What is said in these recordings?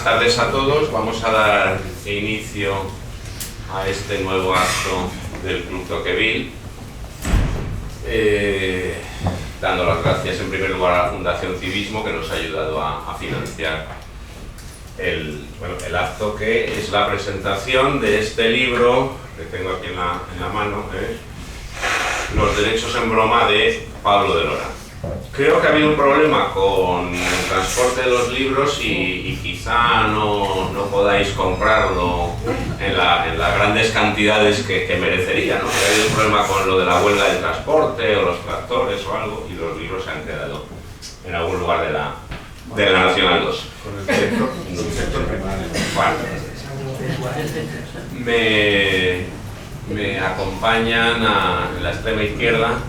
tardes a todos. Vamos a dar inicio a este nuevo acto del Club Tocqueville, dando las gracias en primer lugar a la Fundación Civismo, que nos ha ayudado a financiar el acto, que es la presentación de este libro que tengo aquí en la mano, Los derechos en broma, de Pablo de Lora. Creo que ha habido un problema con el transporte de los libros y quizá no podáis comprarlo en las grandes cantidades que merecería, ¿no? Ha habido un problema con lo de la huelga del transporte o los tractores o algo, y los libros se han quedado en algún lugar de la Nacional 2. Con el sector primario. Me acompañan en la extrema izquierda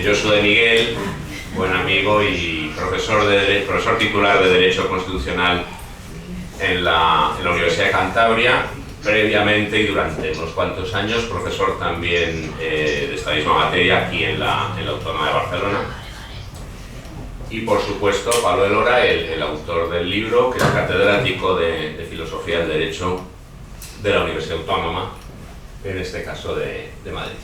Josu de Miguel, buen amigo y profesor titular de Derecho Constitucional en la Universidad de Cantabria, previamente y durante unos cuantos años profesor también de esta misma materia aquí en la Autónoma de Barcelona. Y por supuesto Pablo de Lora, el autor del libro, que es catedrático de Filosofía del Derecho de la Universidad Autónoma, en este caso de Madrid.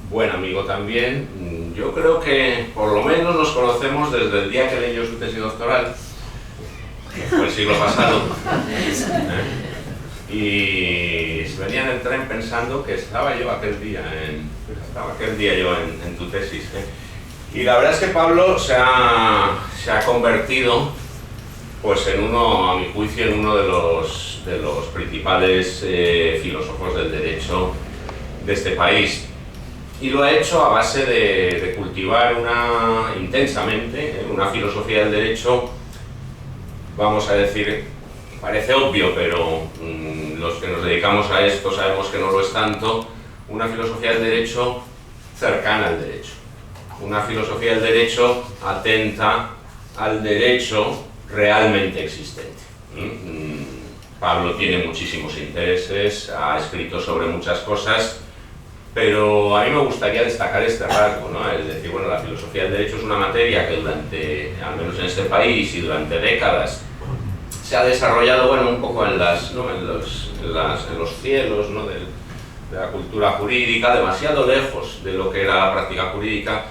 Buen amigo también. Yo creo que por lo menos nos conocemos desde el día que leyó su tesis doctoral, que fue el siglo pasado, y venía en el tren pensando que estaba yo aquel día en tu tesis, Y la verdad es que Pablo se ha convertido, pues en uno, a mi juicio, en uno de los principales filósofos del derecho de este país. Y lo ha hecho a base de cultivar intensamente una filosofía del derecho, vamos a decir, parece obvio, pero los que nos dedicamos a esto sabemos que no lo es tanto, una filosofía del derecho cercana al derecho. Una filosofía del derecho atenta al derecho realmente existente. Pablo tiene muchísimos intereses, ha escrito sobre muchas cosas, pero a mí me gustaría destacar este rasgo, ¿no? Es decir, bueno, la filosofía del derecho es una materia que al menos en este país y durante décadas, se ha desarrollado, bueno, un poco en los cielos, ¿no? de la cultura jurídica, demasiado lejos de lo que era la práctica jurídica,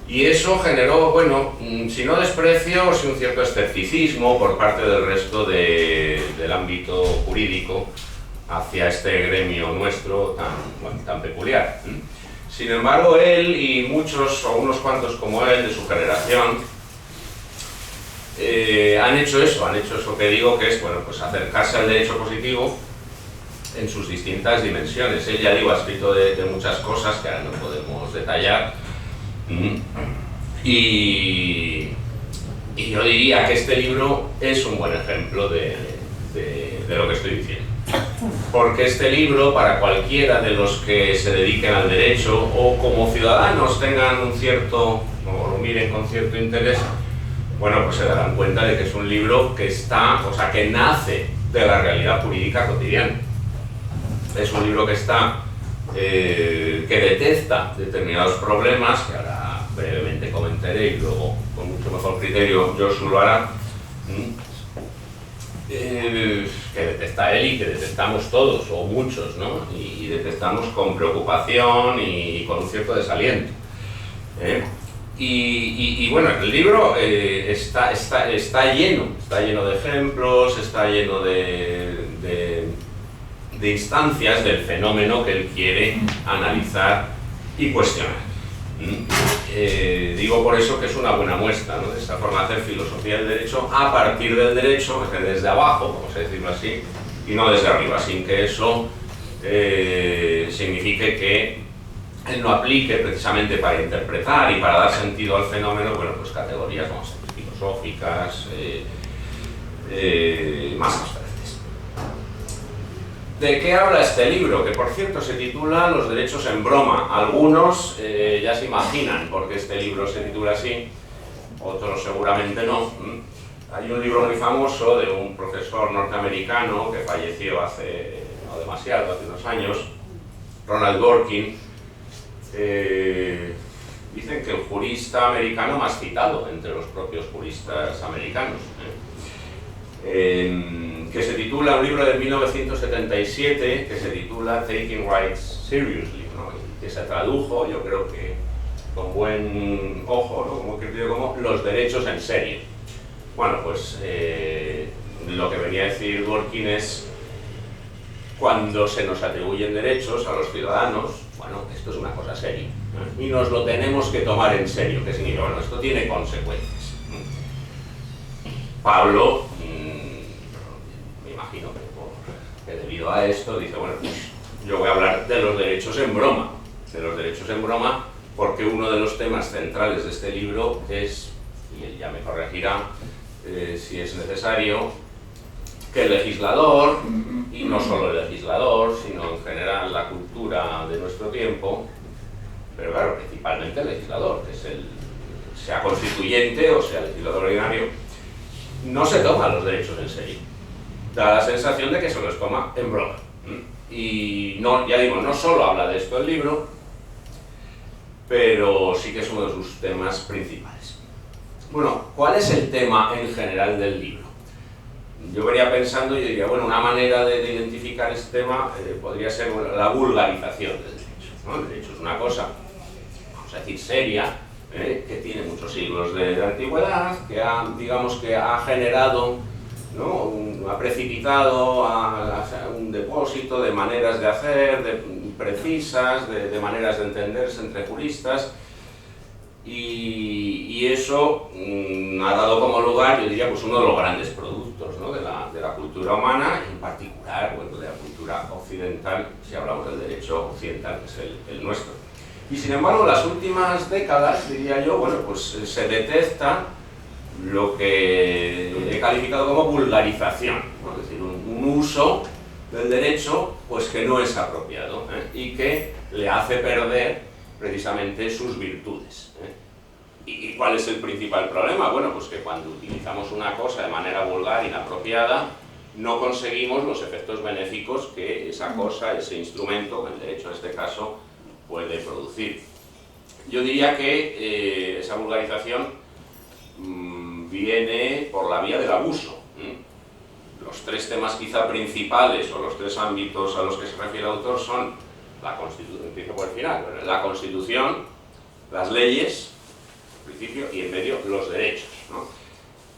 y eso generó, bueno, si no desprecio, sí un cierto escepticismo por parte del resto del ámbito jurídico hacia este gremio nuestro tan peculiar. Sin embargo, él y muchos o unos cuantos como él de su generación han hecho eso que digo, que es, bueno, pues acercarse al derecho positivo en sus distintas dimensiones. Él, ya digo, ha escrito de muchas cosas que ahora no podemos detallar, y yo diría que este libro es un buen ejemplo de lo que estoy diciendo. Porque este libro, para cualquiera de los que se dediquen al derecho o como ciudadanos tengan o lo miren con cierto interés, bueno, pues se darán cuenta de que es un libro que nace de la realidad jurídica cotidiana. Es un libro que detecta determinados problemas, que ahora brevemente comentaré y luego con mucho mejor criterio Josu lo hará, que detecta él y que detectamos todos, o muchos, ¿no? Y detectamos con preocupación y con un cierto desaliento. Y bueno, el libro está lleno de ejemplos, está lleno de instancias del fenómeno que él quiere analizar y cuestionar. Digo por eso que es una buena muestra, ¿no? De esta forma de hacer filosofía del derecho a partir del derecho, desde abajo, vamos a decirlo así, y no desde arriba, sin que eso signifique que él no aplique precisamente para interpretar y para dar sentido al fenómeno, bueno, pues categorías, vamos a decir, filosóficas, más abstractas. ¿De qué habla este libro? Que por cierto se titula Los derechos en broma. Algunos ya se imaginan por qué este libro se titula así, otros seguramente no. Hay un libro muy famoso de un profesor norteamericano que falleció hace unos años, Ronald Dworkin. Dicen que el jurista americano más citado entre los propios juristas americanos. que se titula, un libro de 1977, que se titula Taking Rights Seriously, ¿no? Y que se tradujo, yo creo que con buen ojo, ¿no? Como criterio, como los derechos en serio. Bueno, pues lo que venía a decir Dworkin es, cuando se nos atribuyen derechos a los ciudadanos, bueno, esto es una cosa seria, ¿no? Y nos lo tenemos que tomar en serio, que significa, bueno, esto tiene consecuencias. Pablo, me imagino que debido a esto dice, bueno, pues yo voy a hablar de los derechos en broma, porque uno de los temas centrales de este libro es, y él ya me corregirá si es necesario, que el legislador, y no solo el legislador, sino en general la cultura de nuestro tiempo, pero claro, principalmente el legislador, que es sea constituyente o sea legislador ordinario, no se toma los derechos en serio. Da la sensación de que se los toma en broma. Y no, ya digo, no solo habla de esto el libro, pero sí que es uno de sus temas principales. Bueno, ¿cuál es el tema en general del libro? Yo venía pensando y diría, bueno, una manera de identificar este tema podría ser la vulgarización del derecho, ¿no? El derecho es una cosa, vamos a decir, seria, que tiene muchos siglos de antigüedad, que digamos que ha generado, ¿no? Ha precipitado a un depósito de maneras de hacer, precisas, de maneras de entenderse entre juristas, y eso ha dado como lugar, yo diría, pues uno de los grandes productos, ¿no? de la cultura humana, en particular, bueno, de la cultura occidental, si hablamos del derecho occidental, que es el nuestro. Y sin embargo, en las últimas décadas, diría yo, bueno, pues se detecta lo que he calificado como vulgarización, ¿no? Es decir, un uso del derecho pues que no es apropiado, y que le hace perder precisamente sus virtudes. ¿Y cuál es el principal problema? Bueno, pues que cuando utilizamos una cosa de manera vulgar, inapropiada, no conseguimos los efectos benéficos que esa cosa, ese instrumento, el derecho en este caso, puede producir. Yo diría que esa vulgarización viene por la vía del abuso. Los tres temas quizá principales, o los tres ámbitos a los que se refiere el autor, son la Constitución, empiezo por el final, la Constitución, las leyes, en principio, y en medio los derechos, ¿no?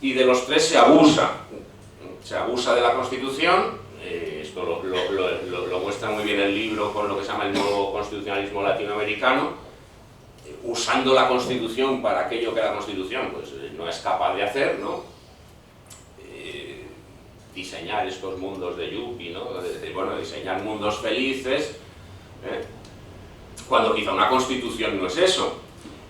Y de los tres se abusa de la Constitución. Esto lo muestra muy bien el libro con lo que se llama el nuevo constitucionalismo latinoamericano, usando la Constitución para aquello que la Constitución pues, no es capaz de hacer, ¿no? Diseñar estos mundos de Yuppie, ¿no? Bueno, diseñar mundos felices, cuando quizá una Constitución no es eso.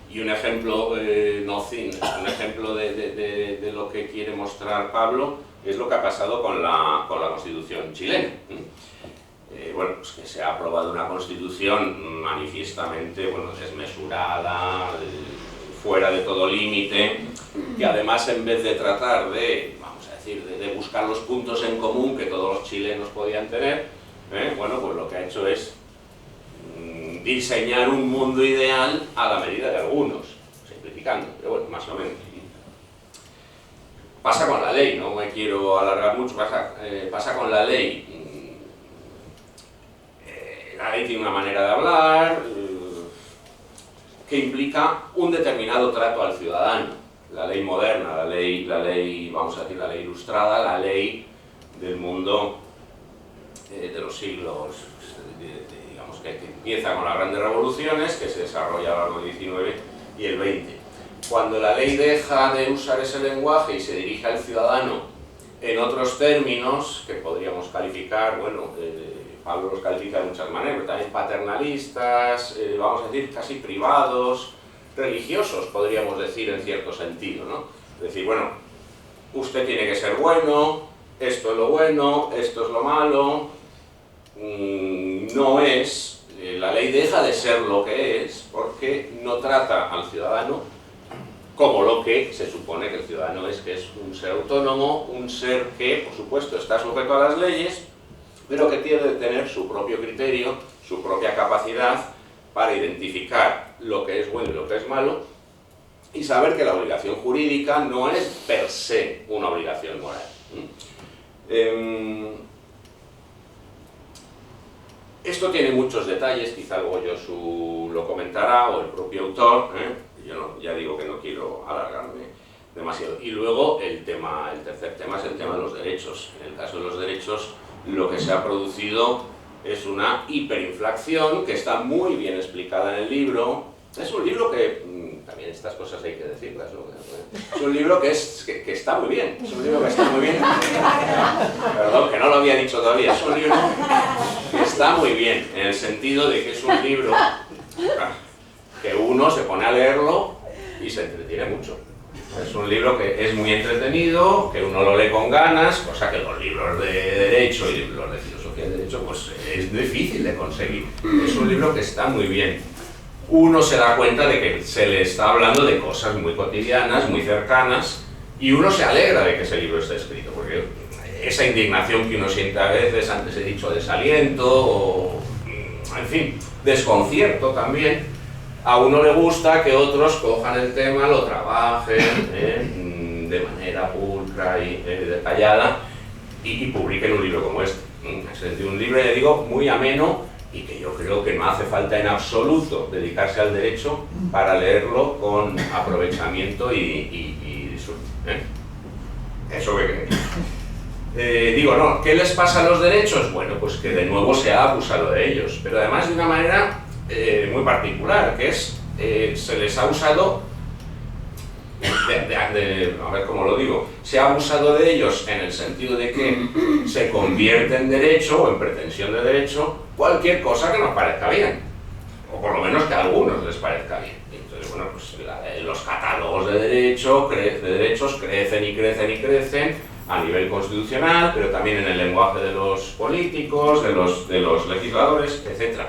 Y un ejemplo, un ejemplo de lo que quiere mostrar Pablo es lo que ha pasado con la Constitución chilena. Bueno, pues que se ha aprobado una Constitución manifiestamente, bueno, desmesurada, fuera de todo límite, que además en vez de tratar de, vamos a decir, de buscar los puntos en común que todos los chilenos podían tener, bueno, pues lo que ha hecho es diseñar un mundo ideal a la medida de algunos, simplificando, pero bueno, más o menos. Pasa con la ley, no me quiero alargar mucho, pasa con la ley. La ley tiene una manera de hablar que implica un determinado trato al ciudadano. La ley moderna, la ley, vamos a decir, la ley ilustrada, la ley del mundo de los siglos, digamos que empieza con las grandes revoluciones, que se desarrolla a lo largo del XIX y el XX. Cuando la ley deja de usar ese lenguaje y se dirige al ciudadano en otros términos que podríamos calificar, bueno, Pablo los califica de muchas maneras, pero también paternalistas, vamos a decir casi privados, religiosos podríamos decir en cierto sentido, ¿no? Es decir, bueno, usted tiene que ser bueno, esto es lo bueno, esto es lo malo, no es, la ley deja de ser lo que es porque no trata al ciudadano como lo que se supone que el ciudadano es, que es un ser autónomo, un ser que, por supuesto, está sujeto a las leyes, pero que tiene que tener su propio criterio, su propia capacidad para identificar lo que es bueno y lo que es malo, y saber que la obligación jurídica no es per se una obligación moral. Esto tiene muchos detalles, quizá luego Josu lo comentará, o el propio autor, yo no, ya digo que no quiero alargarme demasiado. Y luego el tercer tema es el tema de los derechos. En el caso de los derechos, lo que se ha producido es una hiperinflación que está muy bien explicada en el libro. Es un libro que, también estas cosas hay que decirlas, ¿no? Es un libro que está muy bien, es un libro que está muy bien. Perdón, que no lo había dicho todavía, es un libro que está muy bien, en el sentido de que es un libro que uno se pone a leerlo y se entretiene mucho. Es un libro que es muy entretenido, que uno lo lee con ganas, cosa que los libros de derecho y los de filosofía de derecho pues es difícil de conseguir. Es un libro que está muy bien. Uno se da cuenta de que se le está hablando de cosas muy cotidianas, muy cercanas, y uno se alegra de que ese libro esté escrito, porque esa indignación que uno siente a veces, antes he dicho desaliento, o, en fin, desconcierto también, a uno le gusta que otros cojan el tema, lo trabajen de manera pulcra y detallada, y publiquen un libro como este. Es un libro, le digo, muy ameno, y que yo creo que no hace falta en absoluto dedicarse al derecho para leerlo con aprovechamiento y disfrute. Eso que digo, no, ¿qué les pasa a los derechos? Bueno, pues que de nuevo se ha abusado de ellos, pero además de una manera muy particular, que es, se les ha usado, a ver cómo lo digo, se ha abusado de ellos en el sentido de que se convierte en derecho o en pretensión de derecho cualquier cosa que nos parezca bien, o por lo menos que a algunos les parezca bien. Entonces, bueno, pues los catálogos de derechos crecen y crecen y crecen a nivel constitucional, pero también en el lenguaje de los políticos, de los legisladores, etc.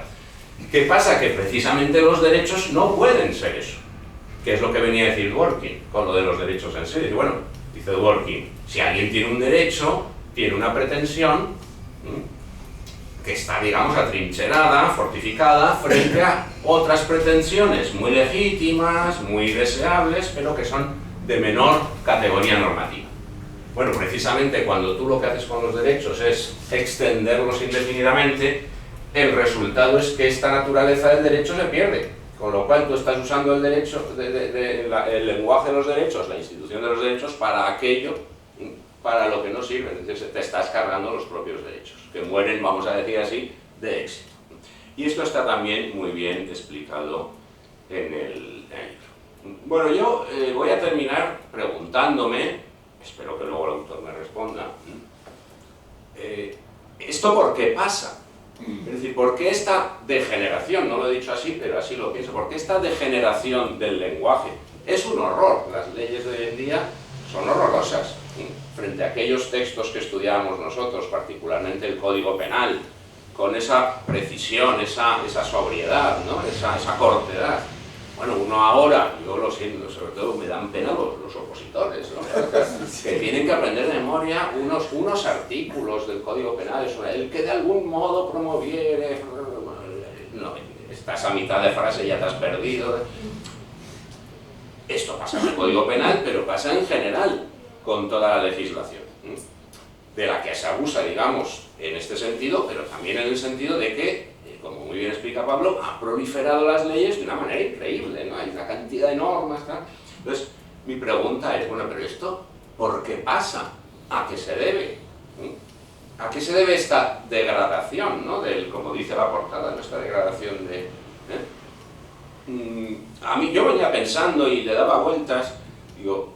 ¿Qué pasa? Que precisamente los derechos no pueden ser eso, que es lo que venía a decir Dworkin con lo de los derechos en serio. Bueno, dice Dworkin, si alguien tiene un derecho, tiene una pretensión que está, digamos, atrincherada, fortificada, frente a otras pretensiones muy legítimas, muy deseables, pero que son de menor categoría normativa. Bueno, precisamente cuando tú lo que haces con los derechos es extenderlos indefinidamente, el resultado es que esta naturaleza del derecho se pierde. Con lo cual tú estás usando el derecho, el lenguaje de los derechos, la institución de los derechos, para aquello para lo que no sirven. Entonces te estás cargando los propios derechos, que mueren, vamos a decir así, de éxito. Y esto está también muy bien explicado en el libro. Bueno, yo voy a terminar preguntándome, espero que luego el autor me responda, ¿esto por qué pasa? Es decir, ¿por qué esta degeneración? No lo he dicho así, pero así lo pienso. ¿Por qué esta degeneración del lenguaje? Es un horror. Las leyes de hoy en día son horrorosas. Frente a aquellos textos que estudiábamos nosotros, particularmente el Código Penal, con esa precisión, esa sobriedad, ¿no? esa cortedad. Bueno, uno ahora, yo lo siento, sobre todo me dan pena los opositores, ¿no? Que tienen que aprender de memoria unos artículos del Código Penal, el que de algún modo promoviere... No, estás a mitad de frase y ya te has perdido. Esto pasa en el Código Penal, pero pasa en general con toda la legislación, de la que se abusa, digamos, en este sentido, pero también en el sentido de que, como muy bien explica Pablo, han proliferado las leyes de una manera increíble, ¿no? Hay una cantidad de normas, ¿no? Entonces, mi pregunta es, bueno, pero esto, ¿por qué pasa? ¿A qué se debe? ¿A qué se debe esta degradación, ¿no? Como dice la portada, ¿no? Esta degradación de... A mí, yo venía pensando y le daba vueltas, digo,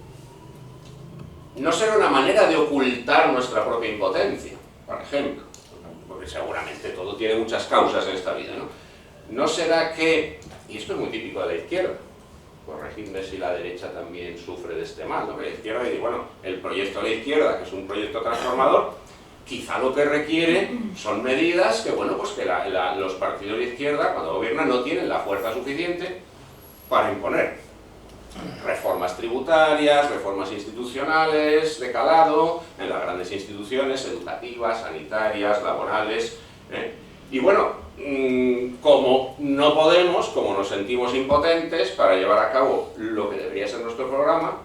¿no será una manera de ocultar nuestra propia impotencia, por ejemplo? Porque seguramente todo tiene muchas causas en esta vida, ¿no? ¿No será que, y esto es muy típico de la izquierda, corregidme si la derecha también sufre de este mal, ¿no? Que la izquierda dice, bueno, el proyecto de la izquierda, que es un proyecto transformador, quizá lo que requiere son medidas que, bueno, pues que los partidos de izquierda, cuando gobiernan, no tienen la fuerza suficiente para imponer. Reformas tributarias, reformas institucionales de calado, en las grandes instituciones educativas, sanitarias, laborales. Y bueno, como no podemos, como nos sentimos impotentes para llevar a cabo lo que debería ser nuestro programa,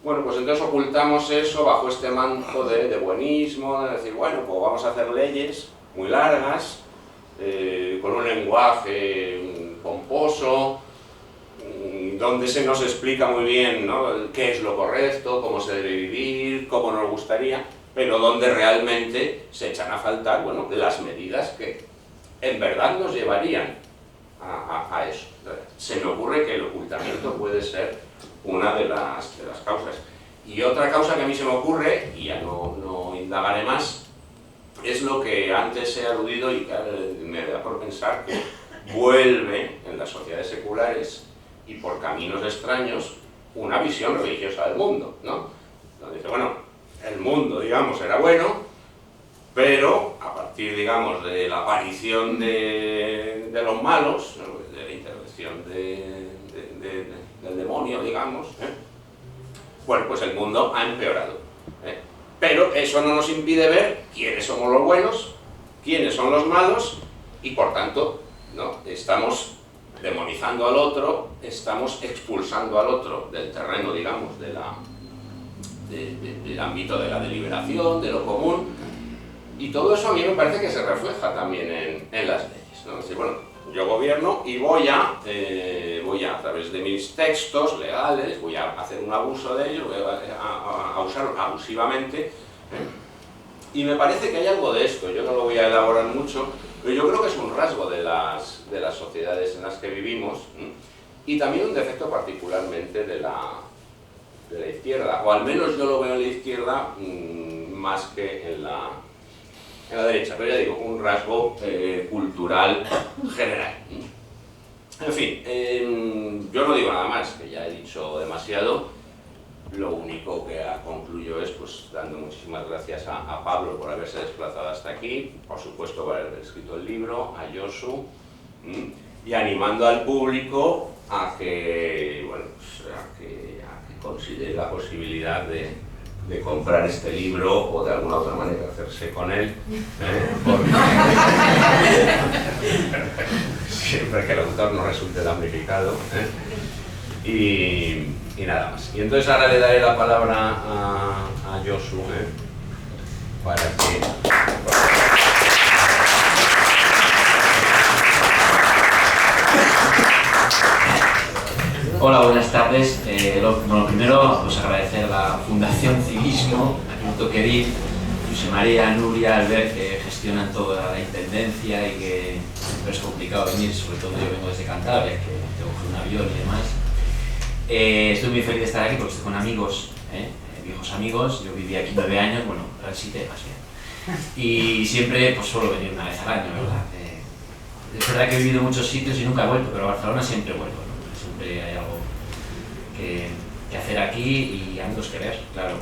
Bueno, pues entonces ocultamos eso bajo este manto de buenismo, de decir, bueno, pues vamos a hacer leyes muy largas, con un lenguaje pomposo, donde se nos explica muy bien, ¿no?, qué es lo correcto, cómo se debe vivir, cómo nos gustaría, pero donde realmente se echan a faltar, bueno, las medidas que en verdad nos llevarían a eso. Se me ocurre que el ocultamiento puede ser una de las causas. Y otra causa que a mí se me ocurre, y ya no indagaré más, es lo que antes he aludido y que me da por pensar que vuelve en las sociedades seculares y por caminos extraños una visión religiosa del mundo, ¿no? Donde dice, bueno, el mundo, digamos, era bueno, pero a partir, digamos, de la aparición de los malos, ¿no?, de la intervención del demonio, digamos, bueno, pues el mundo ha empeorado. Pero eso no nos impide ver quiénes somos los buenos, quiénes son los malos, y por tanto, ¿no?, estamos demonizando al otro, estamos expulsando al otro del terreno, digamos, del ámbito de la deliberación, de lo común, y todo eso a mí me parece que se refleja también en las leyes, ¿no? Es decir, bueno, yo gobierno y voy a través de mis textos legales, voy a hacer un abuso de ellos, voy a usarlos abusivamente, y me parece que hay algo de esto. Yo no lo voy a elaborar mucho, pero yo creo que es un rasgo de las sociedades en las que vivimos, y también un defecto particularmente de la izquierda, o al menos yo lo veo en la izquierda más que en la derecha, pero ya digo, un rasgo cultural general. En fin, yo no digo nada más, que ya he dicho demasiado. Lo único que concluyo es, pues, dando muchísimas gracias a Pablo por haberse desplazado hasta aquí, por supuesto por haber escrito el libro, a Josu, y animando al público a que, bueno, pues, a que considere la posibilidad de comprar este libro o de alguna otra manera hacerse con él, porque siempre que el autor no resulte damnificado, y nada más. Y entonces ahora le daré la palabra a Josu, para que... Hola, buenas tardes. Lo primero, pues agradecer a la Fundación Civismo, a Quinto Querid, José María, Nuria, Albert, que gestionan toda la intendencia y que siempre es complicado venir, sobre todo yo vengo desde Cantabria, que tengo que coger un avión y demás. Estoy muy feliz de estar aquí porque estoy con amigos, viejos amigos. Yo viví aquí 9 años, bueno, transité más bien. Y siempre pues suelo venir una vez al año, ¿verdad? Es verdad que he vivido en muchos sitios y nunca he vuelto, pero a Barcelona siempre vuelvo, ¿no? Siempre hay algo que hacer aquí y amigos que ver, claro.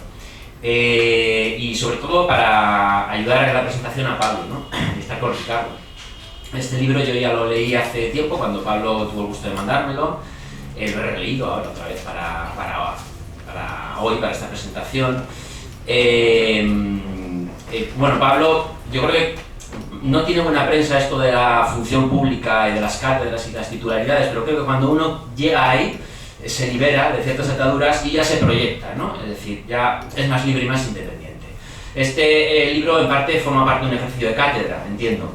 Y sobre todo para ayudar a la presentación a Pablo, ¿no? Y estar con Ricardo. Este libro yo ya lo leí hace tiempo, cuando Pablo tuvo el gusto de mandármelo. Lo he releído ahora otra vez para hoy, para esta presentación. Bueno, Pablo, yo creo que no tiene buena prensa esto de la función pública y de las cátedras y las titularidades, pero creo que cuando uno llega ahí, se libera de ciertas ataduras y ya se proyecta, ¿no? Es decir, ya es más libre y más independiente. Este libro en parte forma parte de un ejercicio de cátedra, entiendo,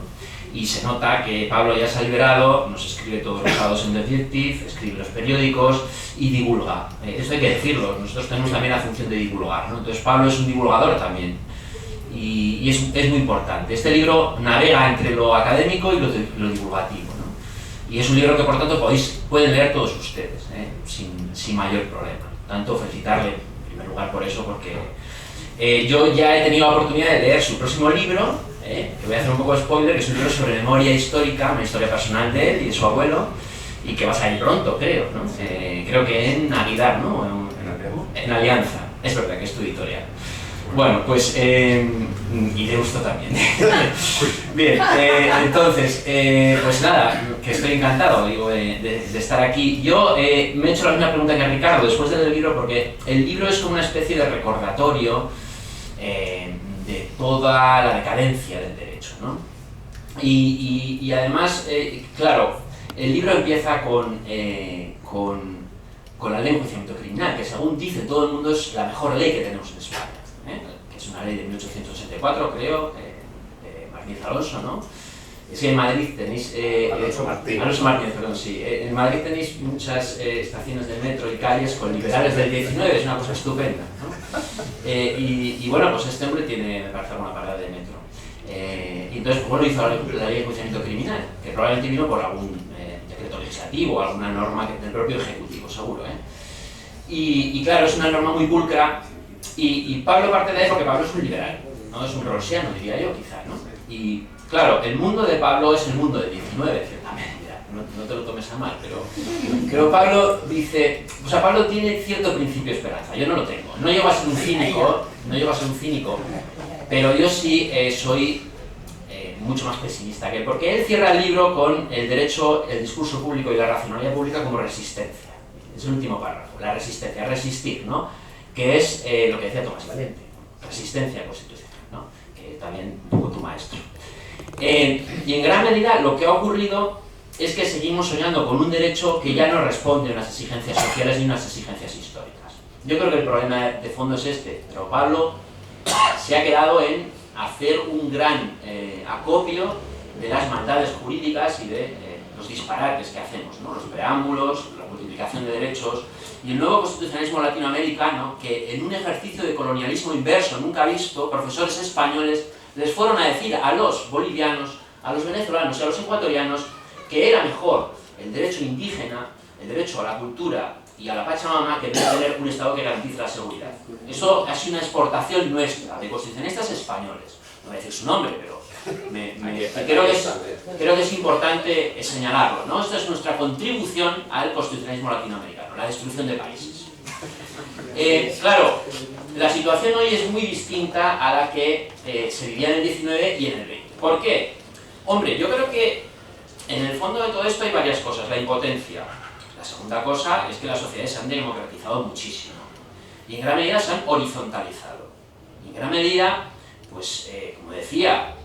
y se nota que Pablo ya se ha liberado, nos escribe todos los sábados en The Objective, escribe los periódicos y divulga. Esto hay que decirlo, nosotros tenemos también la función de divulgar, ¿no? Entonces Pablo es un divulgador también, y es muy importante. Este libro navega entre lo académico y lo divulgativo, ¿no? Y es un libro que por tanto pueden leer todos ustedes, sin mayor problema. Tanto felicitarle en primer lugar por eso, porque yo ya he tenido la oportunidad de leer su próximo libro, que voy a hacer un poco de spoiler, que es un libro sobre memoria histórica, una historia personal de él y de su abuelo, y que va a salir pronto, creo, ¿no? Creo que en Navidad, ¿no? En Alianza, es verdad que es tu editorial. Bueno, pues, y de gusto también. Bien, entonces, pues nada, que estoy encantado, digo, de estar aquí. Yo me he hecho la misma pregunta que a Ricardo después de leer el libro, porque el libro es como una especie de recordatorio de toda la decadencia del derecho, ¿no? Y además, claro, el libro empieza con con la ley de enjuiciamiento criminal, que según dice todo el mundo es la mejor ley que tenemos en España, que es una ley de 1864, creo, de Martínez Alonso, ¿no? Es que en Madrid tenéis... Alonso Martínez. Alonso Martínez, perdón, sí. En Madrid tenéis muchas estaciones de metro y calles con liberales del 19, es una cosa estupenda, ¿no? Y bueno, pues este hombre tiene, me parece, alguna parada de metro. Y entonces, pues bueno, hizo la ley de enjuiciamiento criminal, que probablemente vino por algún decreto legislativo o alguna norma del propio Ejecutivo, seguro, y claro, es una norma muy pulcra, y Pablo parte de ahí porque Pablo es un liberal, ¿no? Es un rawlsiano, diría yo, quizá, ¿no? Y claro, el mundo de Pablo es el mundo del 19, ciertamente, no te lo tomes a mal, pero Pablo dice, o sea, Pablo tiene cierto principio de esperanza, yo no lo tengo, no llego a ser un cínico, pero yo sí soy mucho más pesimista que él, porque él cierra el libro con el derecho, el discurso público y la racionalidad pública como resistencia. Es el último párrafo, la resistencia, resistir, ¿no? Que es lo que decía Tomás Valente, resistencia constitucional, ¿no? Que también un poco tu maestro. Y en gran medida lo que ha ocurrido es que seguimos soñando con un derecho que ya no responde a unas exigencias sociales ni unas exigencias históricas. Yo creo que el problema de fondo es este, pero Pablo se ha quedado en hacer un gran acopio de las maldades jurídicas y de los disparates que hacemos, ¿no? Los preámbulos, la multiplicación de derechos y el nuevo constitucionalismo latinoamericano que en un ejercicio de colonialismo inverso nunca visto, profesores españoles les fueron a decir a los bolivianos, a los venezolanos y a los ecuatorianos que era mejor el derecho indígena, el derecho a la cultura y a la Pachamama que tener un Estado que garantice la seguridad. Eso ha sido una exportación nuestra, de constitucionalistas españoles. No voy a decir su nombre, pero creo que es importante señalarlo, ¿no? Esta es nuestra contribución al constitucionalismo latinoamericano, la destrucción de países. Claro, la situación hoy es muy distinta a la que se vivía en el 19 y en el 20. ¿Por qué? Hombre, yo creo que en el fondo de todo esto hay varias cosas. La impotencia. La segunda cosa es que las sociedades se han democratizado muchísimo y en gran medida se han horizontalizado. Y en gran medida, pues, como decía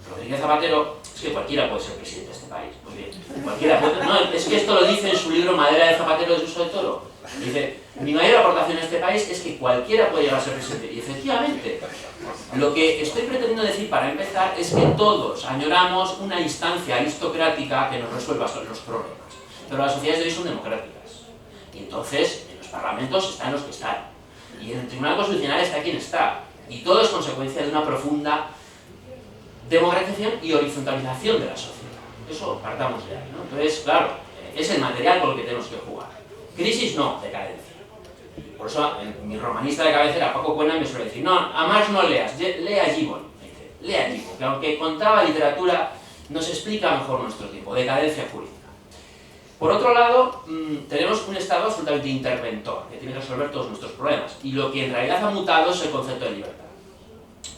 Rodríguez Zapatero, es que cualquiera puede ser presidente de este país. Muy bien, cualquiera puede. No, es que esto lo dice en su libro Madera de Zapatero de uso de toro. Dice, mi mayor aportación a este país es que cualquiera puede llegar a ser presidente. Y efectivamente, lo que estoy pretendiendo decir para empezar es que todos añoramos una instancia aristocrática que nos resuelva los problemas. Pero las sociedades de hoy son democráticas. Y entonces, en los parlamentos están los que están. Y en el Tribunal Constitucional está quien está. Y todo es consecuencia de una profunda democratización y horizontalización de la sociedad. Eso partamos de ahí, ¿no? Entonces, claro, es el material con el que tenemos que jugar. Crisis no, decadencia. Por eso mi romanista de cabecera, Paco Cuena, me suele decir, no, a Marx no leas, lea a Gibbon. Lea a Gibbon, que aunque contaba literatura, nos explica mejor nuestro tiempo, decadencia jurídica. Por otro lado, tenemos un Estado absolutamente interventor, que tiene que resolver todos nuestros problemas. Y lo que en realidad ha mutado es el concepto de libertad.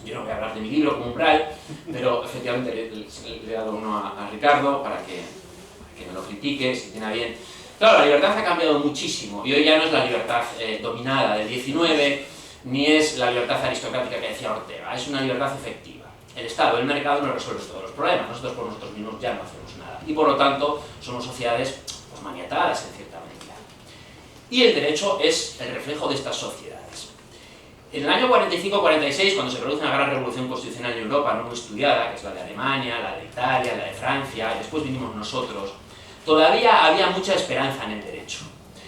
Yo no voy a hablar de mi libro como umbral, pero efectivamente le he dado uno a Ricardo para que me lo critique, si tiene a bien. Claro, la libertad ha cambiado muchísimo y hoy ya no es la libertad dominada del 19, ni es la libertad aristocrática que decía Ortega, es una libertad efectiva. El Estado, el mercado nos resuelve todos los problemas, nosotros por nosotros mismos ya no hacemos nada. Y por lo tanto, somos sociedades pues, maniatadas en cierta medida. Y el derecho es el reflejo de estas sociedades. En el año 45-46, cuando se produce una gran revolución constitucional en Europa, no muy estudiada, que es la de Alemania, la de Italia, la de Francia, y después vinimos nosotros, todavía había mucha esperanza en el derecho.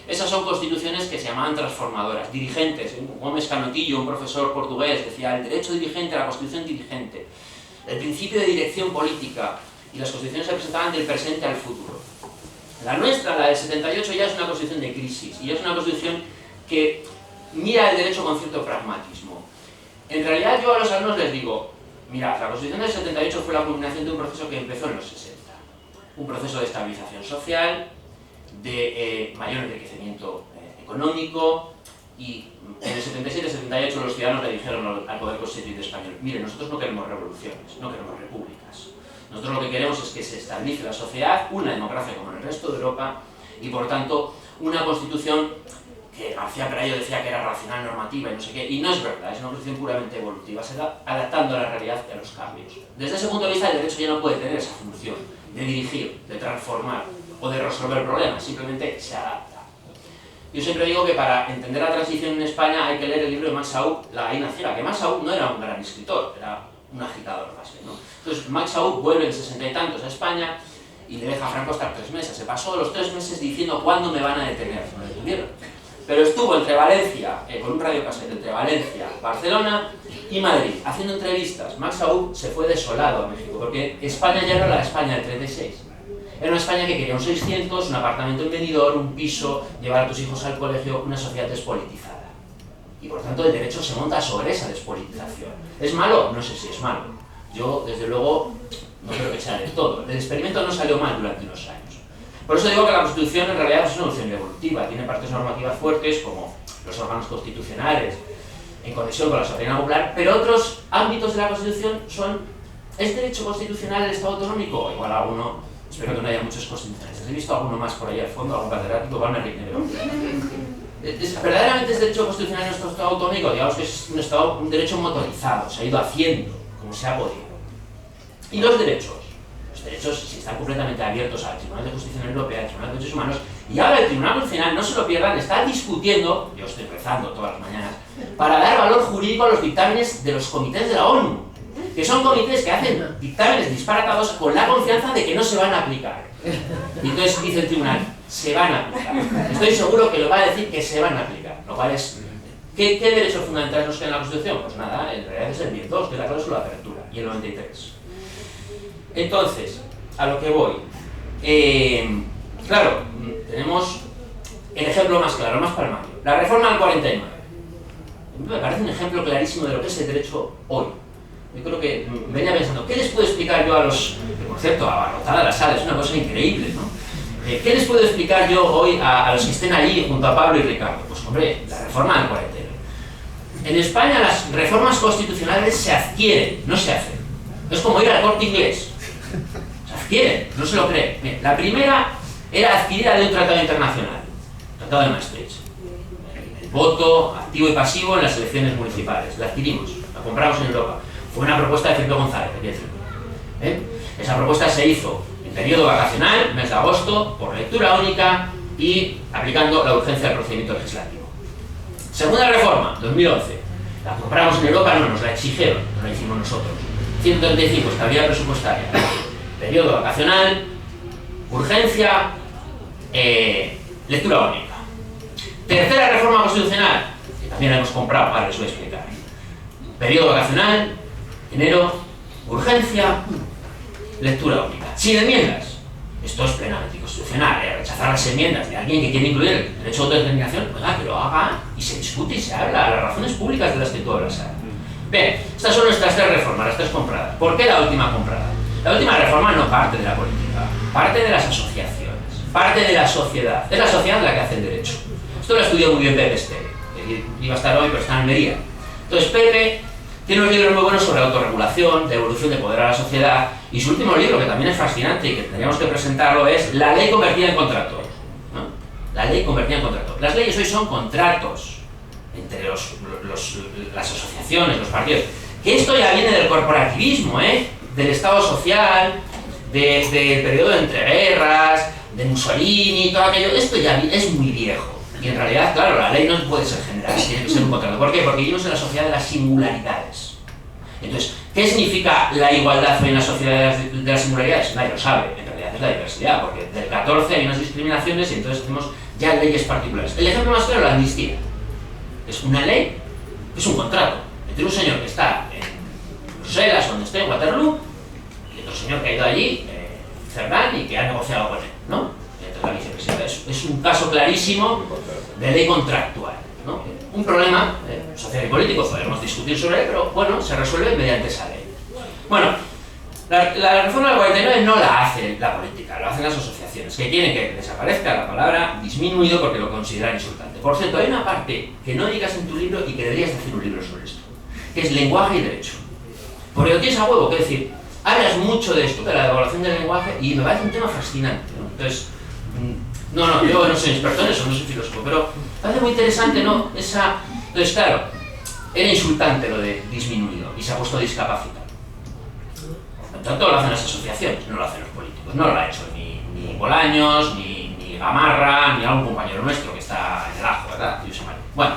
Esas son constituciones que se llamaban transformadoras, dirigentes. Gómez Canotillo, un profesor portugués, decía el derecho dirigente, la constitución dirigente, el principio de dirección política, y las constituciones se presentaban del presente al futuro. La nuestra, la del 78, ya es una constitución de crisis, y es una constitución que mira el derecho con cierto pragmatismo. En realidad yo a los alumnos les digo, mirad, la constitución del 78 fue la culminación de un proceso que empezó en los 60. Un proceso de estabilización social, de mayor enriquecimiento económico, y en el 77-78 los ciudadanos le dijeron al Poder Constituyente español, mire, nosotros no queremos revoluciones, no queremos repúblicas. Nosotros lo que queremos es que se estabilice la sociedad, una democracia como en el resto de Europa, y por tanto una constitución que García Pelayo decía que era racional, normativa y no sé qué, y no es verdad, es una constitución puramente evolutiva, se va adaptando a la realidad y a los cambios. Desde ese punto de vista el derecho ya no puede tener esa función de dirigir, de transformar o de resolver problemas, simplemente se adapta. Yo siempre digo que para entender la transición en España hay que leer el libro de Max Aub, La gallina ciega, que Max Aub no era un gran escritor, era un agitador más bien, ¿no? Entonces Max Aub vuelve en 60 y tantos a España y le deja a Franco estar 3 meses. Se pasó los 3 meses diciendo cuándo me van a detener, no le detuvieron. Pero estuvo entre Valencia, con un radiocasete, entre Valencia, Barcelona y Madrid, haciendo entrevistas. Max Aub se fue desolado a México, porque España ya no era la España del 36. Era una España que quería un 600, un apartamento en Benidorm, un piso, llevar a tus hijos al colegio, una sociedad despolitizada. Y por tanto el derecho se monta sobre esa despolitización. ¿Es malo? No sé si es malo. Yo, desde luego, no creo que sea del todo. El experimento no salió mal durante unos años. Por eso digo que la Constitución en realidad es una opción evolutiva. Tiene partes normativas fuertes, como los órganos constitucionales, en conexión con la soberanía popular, pero otros ámbitos de la Constitución son: ¿es derecho constitucional el Estado autonómico? Igual alguno. Espero que no haya muchos constitucionalistas. He visto alguno más por ahí al fondo, algún catedrático, igual me rinero. ¿Verdaderamente es derecho constitucional nuestro Estado autonómico? Digamos que es un derecho motorizado, se ha ido haciendo como se ha podido. ¿Y los derechos? Los derechos, si están completamente abiertos al Tribunal de Justicia de la Unión Europea, al Tribunal de Derechos Humanos, y ahora el Tribunal Constitucional, no se lo pierdan, está discutiendo, yo estoy rezando todas las mañanas, para dar valor jurídico a los dictámenes de los comités de la ONU, que son comités que hacen dictámenes disparatados con la confianza de que no se van a aplicar. Y entonces dice el tribunal, se van a aplicar. Estoy seguro que lo va a decir que se van a aplicar, lo cual es... ¿Qué derechos fundamentales nos quedan en la Constitución? Pues nada, en realidad es el 10.2, que es la cláusula de apertura, y el 93. Entonces, a lo que voy. Claro, tenemos el ejemplo más claro, más palmario. La reforma del 49. Me parece un ejemplo clarísimo de lo que es el derecho hoy. Yo creo que venía pensando, ¿qué les puedo explicar yo a los... que por cierto, abarrotada la sala, es una cosa increíble, ¿no? ¿Qué les puedo explicar yo hoy a los que estén allí junto a Pablo y Ricardo? Pues hombre, la reforma del 49. En España las reformas constitucionales se adquieren, no se hacen. Es como ir al Corte Inglés. Se adquieren, no se lo creen. Bien, la primera era adquirida de un tratado internacional, el Tratado de Maastricht. El voto activo y pasivo en las elecciones municipales. La adquirimos, la compramos en Europa. Fue una propuesta de Felipe González, hay que decirlo. Esa propuesta se hizo en periodo vacacional, mes de agosto, por lectura única y aplicando la urgencia del procedimiento legislativo. Segunda reforma, 2011. La compramos en Europa, no nos la exigieron, no la hicimos nosotros. 135, estabilidad presupuestaria. Periodo vacacional, urgencia, lectura única. Tercera reforma constitucional, que también la hemos comprado, ahora les voy a explicar. Periodo vacacional, enero, urgencia, lectura única. Sin enmiendas. Esto es plenamente constitucional, rechazar las enmiendas de alguien que quiere incluir el derecho a autodeterminación, oiga, que lo haga y se discute y se habla, las razones públicas de las que tú hablas. Bien, estas son nuestras 3 reformas, las 3 compradas. ¿Por qué la última comprada? La última reforma no parte de la política, parte de las asociaciones, parte de la sociedad. Es la sociedad la que hace el derecho. Esto lo estudió muy bien Pepe Esteve, que iba a estar hoy, pero está en Almería. Entonces Pepe tiene unos libros muy buenos sobre autorregulación, de evolución de poder a la sociedad, y su último libro, que también es fascinante y que tendríamos que presentarlo, es La ley convertida en contrato, ¿no? La ley convertida en contrato. Las leyes hoy son contratos entre las asociaciones, los partidos. Que esto ya viene del corporativismo, del Estado social, del periodo de entreguerras, de Mussolini, todo aquello. Esto ya es muy viejo. Y en realidad, claro, la ley no puede ser general, tiene que ser un contrato. ¿Por qué? Porque vivimos en la sociedad de las singularidades. Entonces, ¿qué significa la igualdad hoy en la sociedad de las singularidades? Nadie lo sabe, en realidad es la diversidad, porque del 14 hay unas discriminaciones y entonces tenemos ya leyes particulares. El ejemplo más claro es la amnistía. Es una ley, es un contrato entre un señor que está en Bruselas, donde esté, en Waterloo, y otro señor que ha ido allí, Cerdán, y que ha negociado con él, ¿no? La vicepresidenta. Es un caso clarísimo de ley contractual, ¿no? Un problema social y político, podemos discutir sobre él, pero bueno, se resuelve mediante esa ley. Bueno, la reforma del 49 no la hace la política, lo hacen las asociaciones, que quieren que desaparezca la palabra disminuido porque lo consideran insultante. Por cierto, hay una parte que no digas en tu libro y que deberías hacer un libro sobre esto, que es lenguaje y derecho. Porque lo tienes a huevo, que decir, hablas mucho de esto, de la devaluación del lenguaje, y me parece un tema fascinante, ¿no? Entonces, yo no soy experto en eso, no soy filósofo, pero me parece muy interesante, ¿no? Entonces, claro, era insultante lo de disminuido y se ha puesto discapacitado. Por tanto, lo hacen las asociaciones, no lo hacen los políticos. No lo ha hecho ni Bolaños, ni Gamarra, ni algún compañero nuestro que está en el ajo, ¿verdad? Bueno,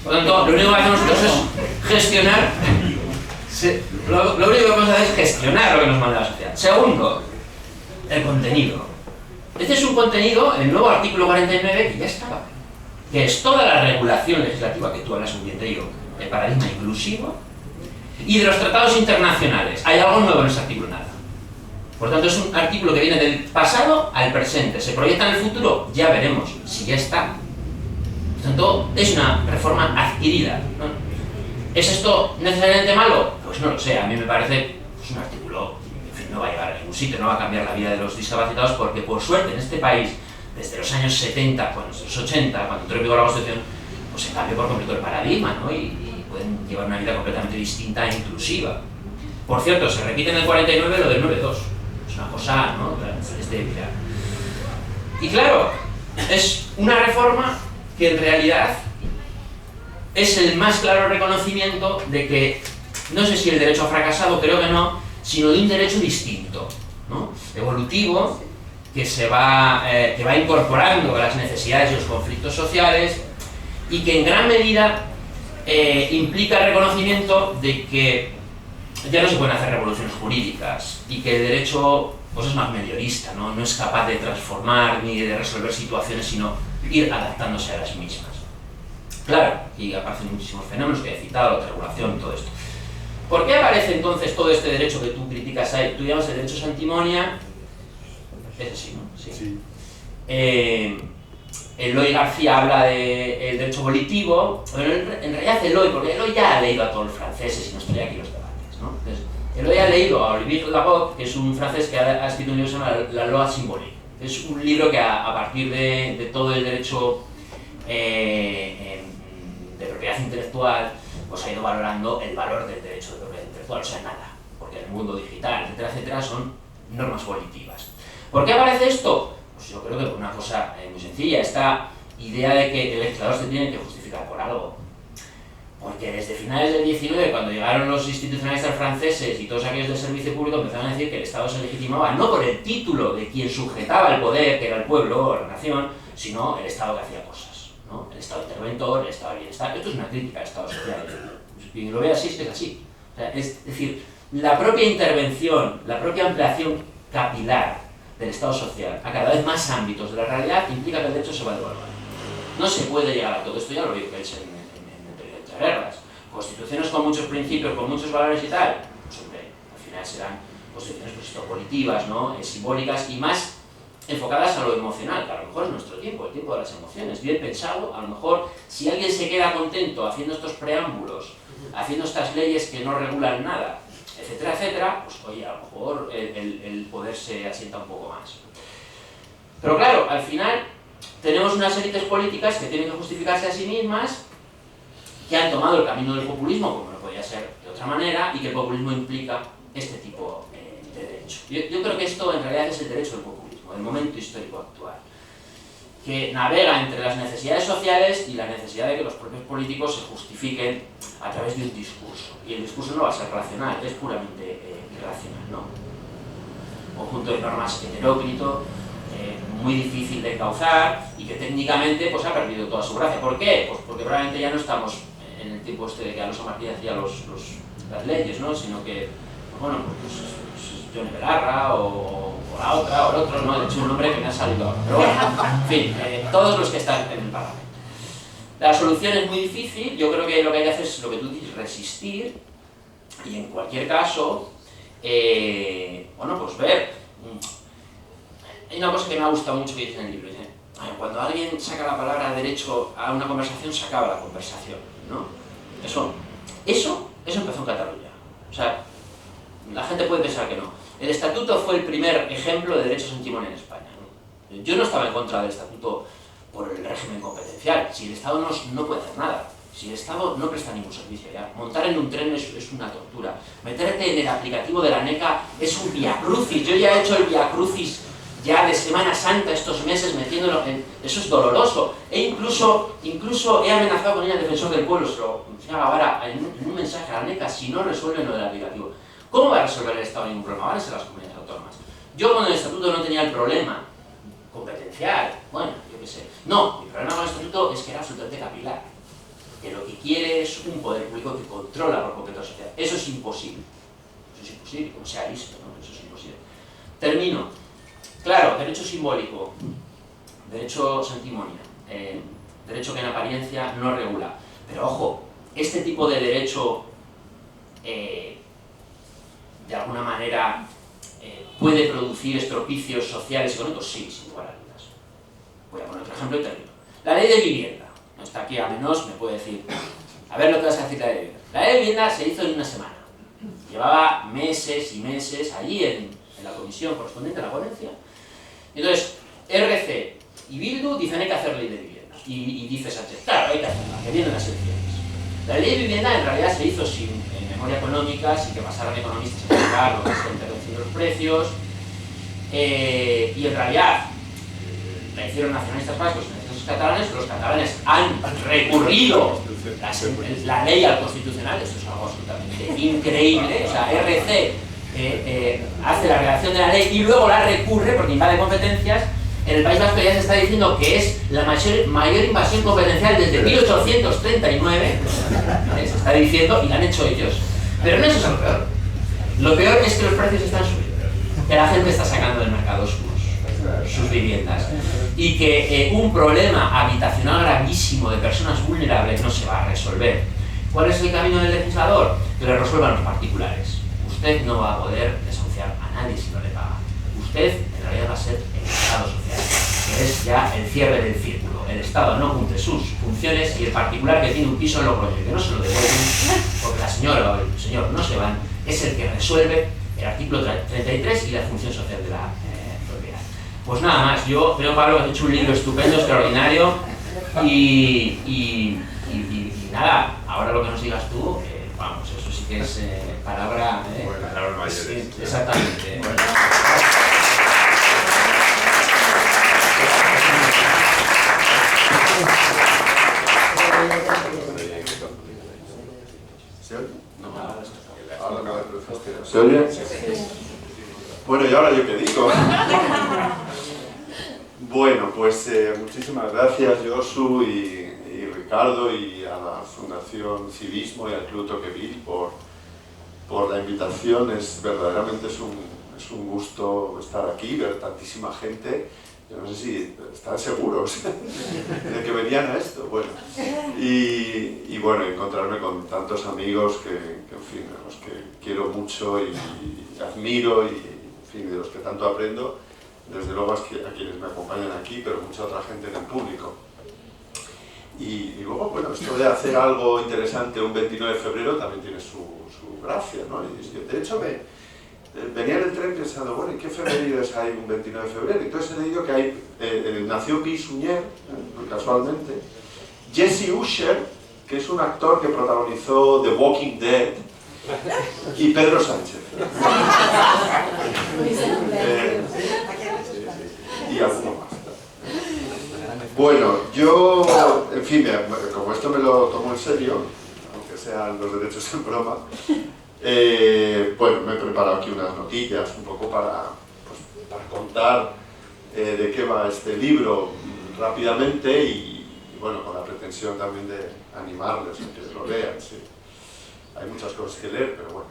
por lo tanto, lo único que hacemos nosotros es gestionar. Lo único que vamos a hacer es gestionar lo que nos manda la sociedad. Segundo, el contenido. Este es un contenido, el nuevo artículo 49, que ya estaba, que es toda la regulación legislativa que tú hablas muy bien de ello, el paradigma inclusivo, y de los tratados internacionales. ¿Hay algo nuevo en ese artículo? Nada. Por tanto, es un artículo que viene del pasado al presente. ¿Se proyecta en el futuro? Ya veremos, si ya está. Por tanto, es una reforma adquirida, ¿no? ¿Es esto necesariamente malo? Pues no lo sé, a mí me parece pues, un artículo, en fin, no va a llegar a ningún sitio, no va a cambiar la vida de los discapacitados, porque por suerte en este país, desde los años 70, bueno, desde los 80, cuando entró en vigor la Constitución, pues se cambió por completo el paradigma, ¿no? Y pueden llevar una vida completamente distinta e inclusiva. Por cierto, se repite en el 49 lo del 9-2. Es una cosa, ¿no? Es de mirar. Y claro, es una reforma que en realidad es el más claro reconocimiento de que, no sé si el derecho ha fracasado, creo que no, sino de un derecho distinto, ¿no? Evolutivo, que va incorporando a las necesidades y los conflictos sociales y que en gran medida implica el reconocimiento de que ya no se pueden hacer revoluciones jurídicas y que el derecho pues, es más meliorista, ¿no? No es capaz de transformar ni de resolver situaciones, sino ir adaptándose a las mismas. Claro, y aparecen muchísimos fenómenos que he citado, la autorregulación, todo esto. ¿Por qué aparece entonces todo este derecho que tú criticas ahí? Tú llamas el derecho santimonia, es así, ¿no? Sí. Sí. Eloy García habla del derecho volitivo, bueno, en realidad Eloy, porque Eloy ya ha leído a todos los franceses y no estoy aquí en los debates, ¿no? Entonces, Eloy ha leído a Olivier Lagot, que es un francés que ha escrito un libro que se llama La Loi Symbolique. Es un libro que a partir de todo el derecho de propiedad intelectual, pues ha ido valorando el valor del derecho de propiedad intelectual, o sea, nada, porque en el mundo digital, etcétera, etcétera, son normas volitivas. ¿Por qué aparece esto? Pues yo creo que por una cosa muy sencilla, esta idea de que el legislador se tiene que justificar por algo. Porque desde finales del 19, cuando llegaron los institucionalistas franceses y todos aquellos del servicio público, empezaron a decir que el Estado se legitimaba no por el título de quien sujetaba el poder, que era el pueblo o la nación, sino el Estado que hacía cosas, ¿no? El Estado interventor, el Estado de bienestar. Esto es una crítica al Estado social. Quien lo ve así es que es así. O sea, es decir, la propia intervención, la propia ampliación capilar del Estado social a cada vez más ámbitos de la realidad implica que el derecho se va a devaluar. No se puede llegar a todo esto, ya lo veo que es en el periodo de guerras. Constituciones con muchos principios, con muchos valores y tal, pues hombre, al final serán constituciones pues, volitivas, ¿no? Simbólicas y más enfocadas a lo emocional, que a lo mejor es nuestro tiempo, el tiempo de las emociones, bien pensado. A lo mejor si alguien se queda contento haciendo estos preámbulos, haciendo estas leyes que no regulan nada, etcétera, etcétera, pues oye, a lo mejor el poder se asienta un poco más. Pero claro, al final tenemos unas élites políticas que tienen que justificarse a sí mismas, que han tomado el camino del populismo, como no podía ser de otra manera, y que el populismo implica este tipo de derecho. Yo creo que esto en realidad es el derecho del populismo, del momento histórico actual, que navega entre las necesidades sociales y la necesidad de que los propios políticos se justifiquen a través de un discurso. Y el discurso no va a ser racional, es puramente irracional, ¿no? Conjunto de normas heteróclito, muy difícil de encauzar y que técnicamente pues, ha perdido toda su gracia. ¿Por qué? Pues porque probablemente ya no estamos en el tiempo este de que Alonso Martínez hacía las leyes, ¿no? Sino que, bueno, pues Johnny Belarra o la otra o el otro, ¿no? De hecho un nombre que me ha salido ahora. Pero bueno, en fin, todos los que están en el Parlamento. La solución es muy difícil, yo creo que lo que hay que hacer es lo que tú dices, resistir y en cualquier caso, bueno, pues ver. Hay una cosa que me ha gustado mucho que dice en el libro, dice, cuando alguien saca la palabra derecho a una conversación, se acaba la conversación, ¿no? Eso empezó en Cataluña. O sea, la gente puede pensar que no. El estatuto fue el primer ejemplo de derecho santimonia en España, ¿no? Yo no estaba en contra del estatuto por el régimen competencial. Si el Estado no puede hacer nada, si el Estado no presta ningún servicio ya, montar en un tren es una tortura, meterte en el aplicativo de la NECA es un viacrucis. Yo ya he hecho el viacrucis ya de Semana Santa estos meses metiéndolo en... Eso es doloroso. Incluso he amenazado con ir al defensor del pueblo, se lo decía Gavara en un mensaje a la NECA, si no resuelven lo del aplicativo. ¿Cómo va a resolver el Estado ningún problema? Van a ser las comunidades autónomas. Yo con el estatuto no tenía el problema competencial competencial. Bueno, yo qué sé. No, mi problema con el estatuto es que era absolutamente capilar. Que lo que quiere es un poder público que controla por completo la sociedad. Eso es imposible. Eso es imposible, como se ha visto, ¿no? Eso es imposible. Termino. Claro, derecho simbólico, derecho santimonia, derecho que en apariencia no regula. Pero ojo, este tipo de derecho de alguna manera puede producir estropicios sociales y económicos, sí, sin lugar a dudas. Voy a poner otro ejemplo y termino. La ley de vivienda, no está aquí a menos, me puede decir, a ver lo que vas a decir de la ley de vivienda. La ley de vivienda se hizo en una semana. Llevaba meses y meses allí en la comisión correspondiente a la ponencia. Entonces, RC y Bildu dicen hay que hacer ley de vivienda. Y dice Sánchez, claro, hay que hacerla, que vienen las elecciones. La ley de vivienda en realidad se hizo sin memoria económica, sin que pasaran economistas a explicar lo que es la intervención de los precios. Y en realidad la hicieron nacionalistas vascos y nacionalistas catalanes. Los catalanes han recurrido la ley al constitucional. Eso es algo absolutamente increíble. O sea, RC hace la redacción de la ley y luego la recurre porque invade competencias. En el País Vasco ya se está diciendo que es la mayor invasión competencial desde 1839, se está diciendo, y la han hecho ellos. Pero no eso es lo peor. Lo peor es que los precios están subiendo, que la gente está sacando del mercado sus viviendas, y que un problema habitacional gravísimo de personas vulnerables no se va a resolver. ¿Cuál es el camino del legislador? Que lo resuelvan los particulares. Usted no va a poder desahuciar a nadie si no le paga. Usted en realidad va a ser el Estado social, que es ya el cierre del círculo. El Estado no cumple sus funciones y el particular que tiene un piso en Logroño y que no se lo devuelven porque la señora o el señor no se van, es el que resuelve el artículo 33 y la función social de la propiedad. Pues nada más, yo creo, Pablo, que has hecho un libro estupendo, extraordinario y nada, ahora lo que nos digas tú, vamos, eso sí que es palabra... Bueno, palabras mayores. Sí, exactamente. Bueno. ¿Se oye? No, ¿Se oye? Bueno, ¿y ahora yo qué digo? Bueno, pues muchísimas gracias, Josu y Ricardo, y a la Fundación Civismo y al Club Tocqueville por la invitación. Verdaderamente es un gusto estar aquí, ver tantísima gente. Yo no sé si están seguros de que venían a esto. Bueno, y bueno, encontrarme con tantos amigos que en fin, a los que quiero mucho y admiro, y en fin, de los que tanto aprendo, desde luego a quienes me acompañan aquí, pero mucha otra gente en el público. Y luego, bueno, esto de hacer algo interesante un 29 de febrero también tiene su gracia, ¿no? Y de hecho venía en el tren pensando, bueno, ¿y qué efemérides hay un 29 de febrero? Entonces he leído que hay, nació Pi Sunyer, casualmente, Jesse Usher, que es un actor que protagonizó The Walking Dead, y Pedro Sánchez. Y alguno más. Bueno, yo, en fin, como esto me lo tomo en serio, aunque sean los derechos en broma, bueno, me he preparado aquí unas notillas un poco para contar de qué va este libro rápidamente y bueno, con la pretensión también de animarles a que lo lean. Sí. Hay muchas cosas que leer, pero bueno.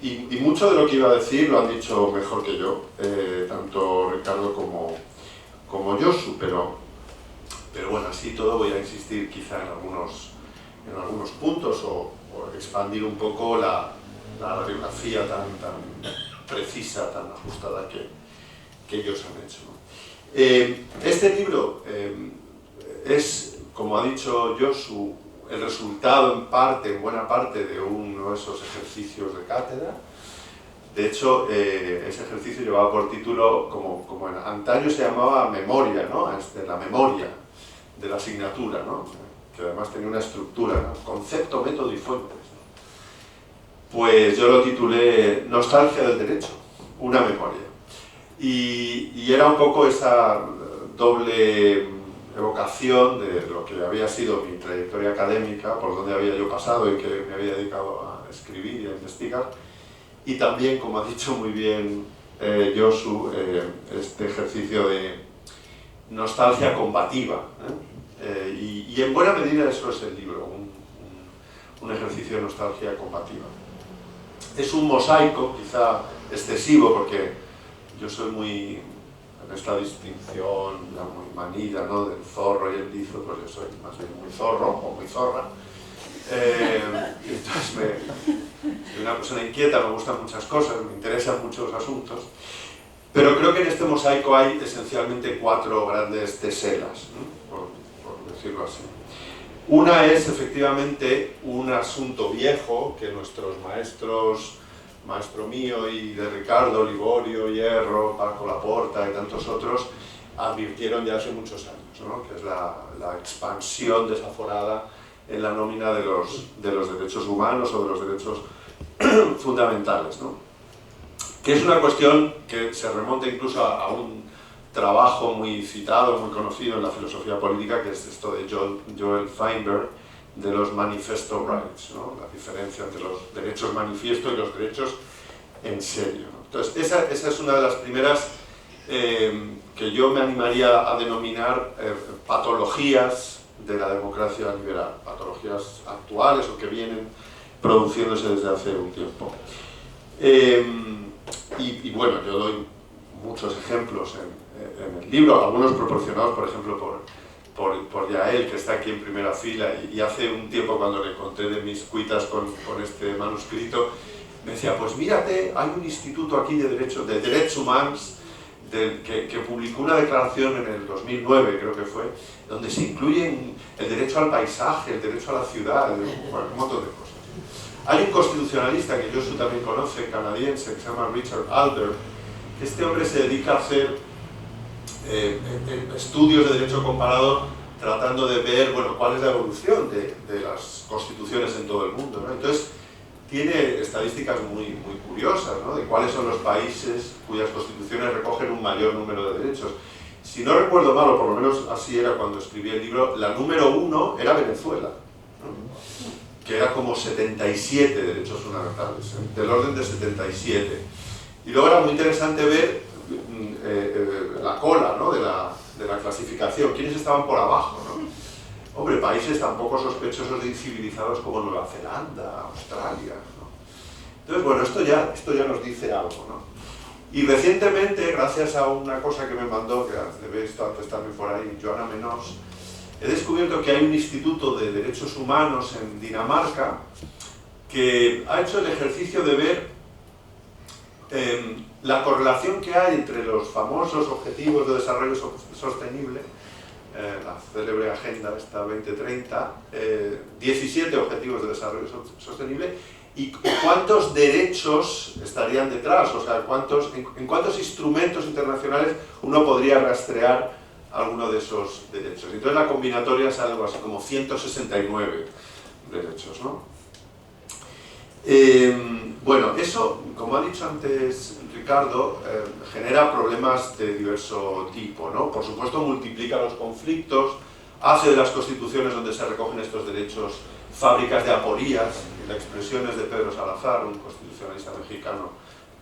Y mucho de lo que iba a decir lo han dicho mejor que yo, tanto Ricardo como Josu, pero bueno, así todo voy a insistir quizá en algunos puntos o expandir un poco la radiografía tan precisa, tan ajustada que ellos han hecho, ¿no? Este libro es, como ha dicho Josu, el resultado en buena parte de uno de esos ejercicios de cátedra. De hecho, ese ejercicio llevaba por título, como en antaño se llamaba memoria, ¿no? La memoria de la asignatura, ¿no? Que además tenía una estructura, ¿no? Concepto, método y fuentes, ¿no? Pues yo lo titulé Nostalgia del Derecho, una memoria. Y era un poco esa doble evocación de lo que había sido mi trayectoria académica, por donde había yo pasado y que me había dedicado a escribir y a investigar, y también, como ha dicho muy bien Josu, este ejercicio de nostalgia combativa, y en buena medida eso es el libro, un ejercicio de nostalgia combativa. Es un mosaico, quizá excesivo, porque yo soy muy, en esta distinción muy manida, ¿no?, del zorro y el lizo, pues yo soy más bien muy zorro o muy zorra. Entonces soy una persona inquieta, me gustan muchas cosas, me interesan muchos asuntos, pero creo que en este mosaico hay esencialmente 4 grandes teselas, ¿no?, por decirlo así. Una es efectivamente un asunto viejo que nuestros maestros, maestro mío y de Ricardo, Liborio, Hierro, Paco Laporta y tantos otros, advirtieron ya hace muchos años, ¿no?, que es la expansión desaforada en la nómina de los derechos humanos o de los derechos fundamentales, ¿no?, que es una cuestión que se remonta incluso a un trabajo muy citado, muy conocido en la filosofía política, que es esto de Joel Feinberg, de los manifesto rights, ¿no?, la diferencia entre los derechos manifiesto y los derechos en serio, ¿no? Entonces, esa es una de las primeras que yo me animaría a denominar patologías de la democracia liberal, patologías actuales o que vienen produciéndose desde hace un tiempo. Y bueno, yo doy muchos ejemplos en el libro, algunos proporcionados, por ejemplo, por Yael, que está aquí en primera fila, y hace un tiempo, cuando le conté de mis cuitas con este manuscrito, me decía, pues mírate, hay un instituto aquí de derechos humanos, que publicó una declaración en el 2009, creo que fue, donde se incluyen el derecho al paisaje, el derecho a la ciudad, bueno, un montón de cosas. Hay un constitucionalista que Josu también conoce, canadiense, que se llama Richard Alder. Este hombre se dedica a hacer estudios de derecho comparado, tratando de ver, bueno, cuál es la evolución de las constituciones en todo el mundo, ¿no? Entonces, tiene estadísticas muy curiosas, ¿no?, de cuáles son los países cuyas constituciones recogen un mayor número de derechos. Si no recuerdo mal, o por lo menos así era cuando escribí el libro, la número 1 era Venezuela, ¿no?, que era como 77 derechos fundamentales, del orden de 77. Y luego era muy interesante ver la cola, ¿no?, de la clasificación, quiénes estaban por abajo, ¿no? Hombre, países tan poco sospechosos de incivilizados como Nueva Zelanda, Australia, ¿no? Entonces, bueno, esto ya nos dice algo, ¿no? Y recientemente, gracias a una cosa que me mandó, que debe estar también por ahí, Joana Menos, he descubierto que hay un instituto de derechos humanos en Dinamarca que ha hecho el ejercicio de ver la correlación que hay entre los famosos objetivos de desarrollo sostenible, la célebre agenda esta 2030, 17 objetivos de desarrollo sostenible, y cuántos derechos estarían detrás, o sea, en cuántos instrumentos internacionales uno podría rastrear alguno de esos derechos. Entonces la combinatoria es algo así como 169 derechos, ¿no? Bueno, eso, como ha dicho antes Ricardo, genera problemas de diverso tipo, ¿no? Por supuesto, multiplica los conflictos, hace de las constituciones donde se recogen estos derechos fábricas de aporías, y la expresión es de Pedro Salazar, un constitucionalista mexicano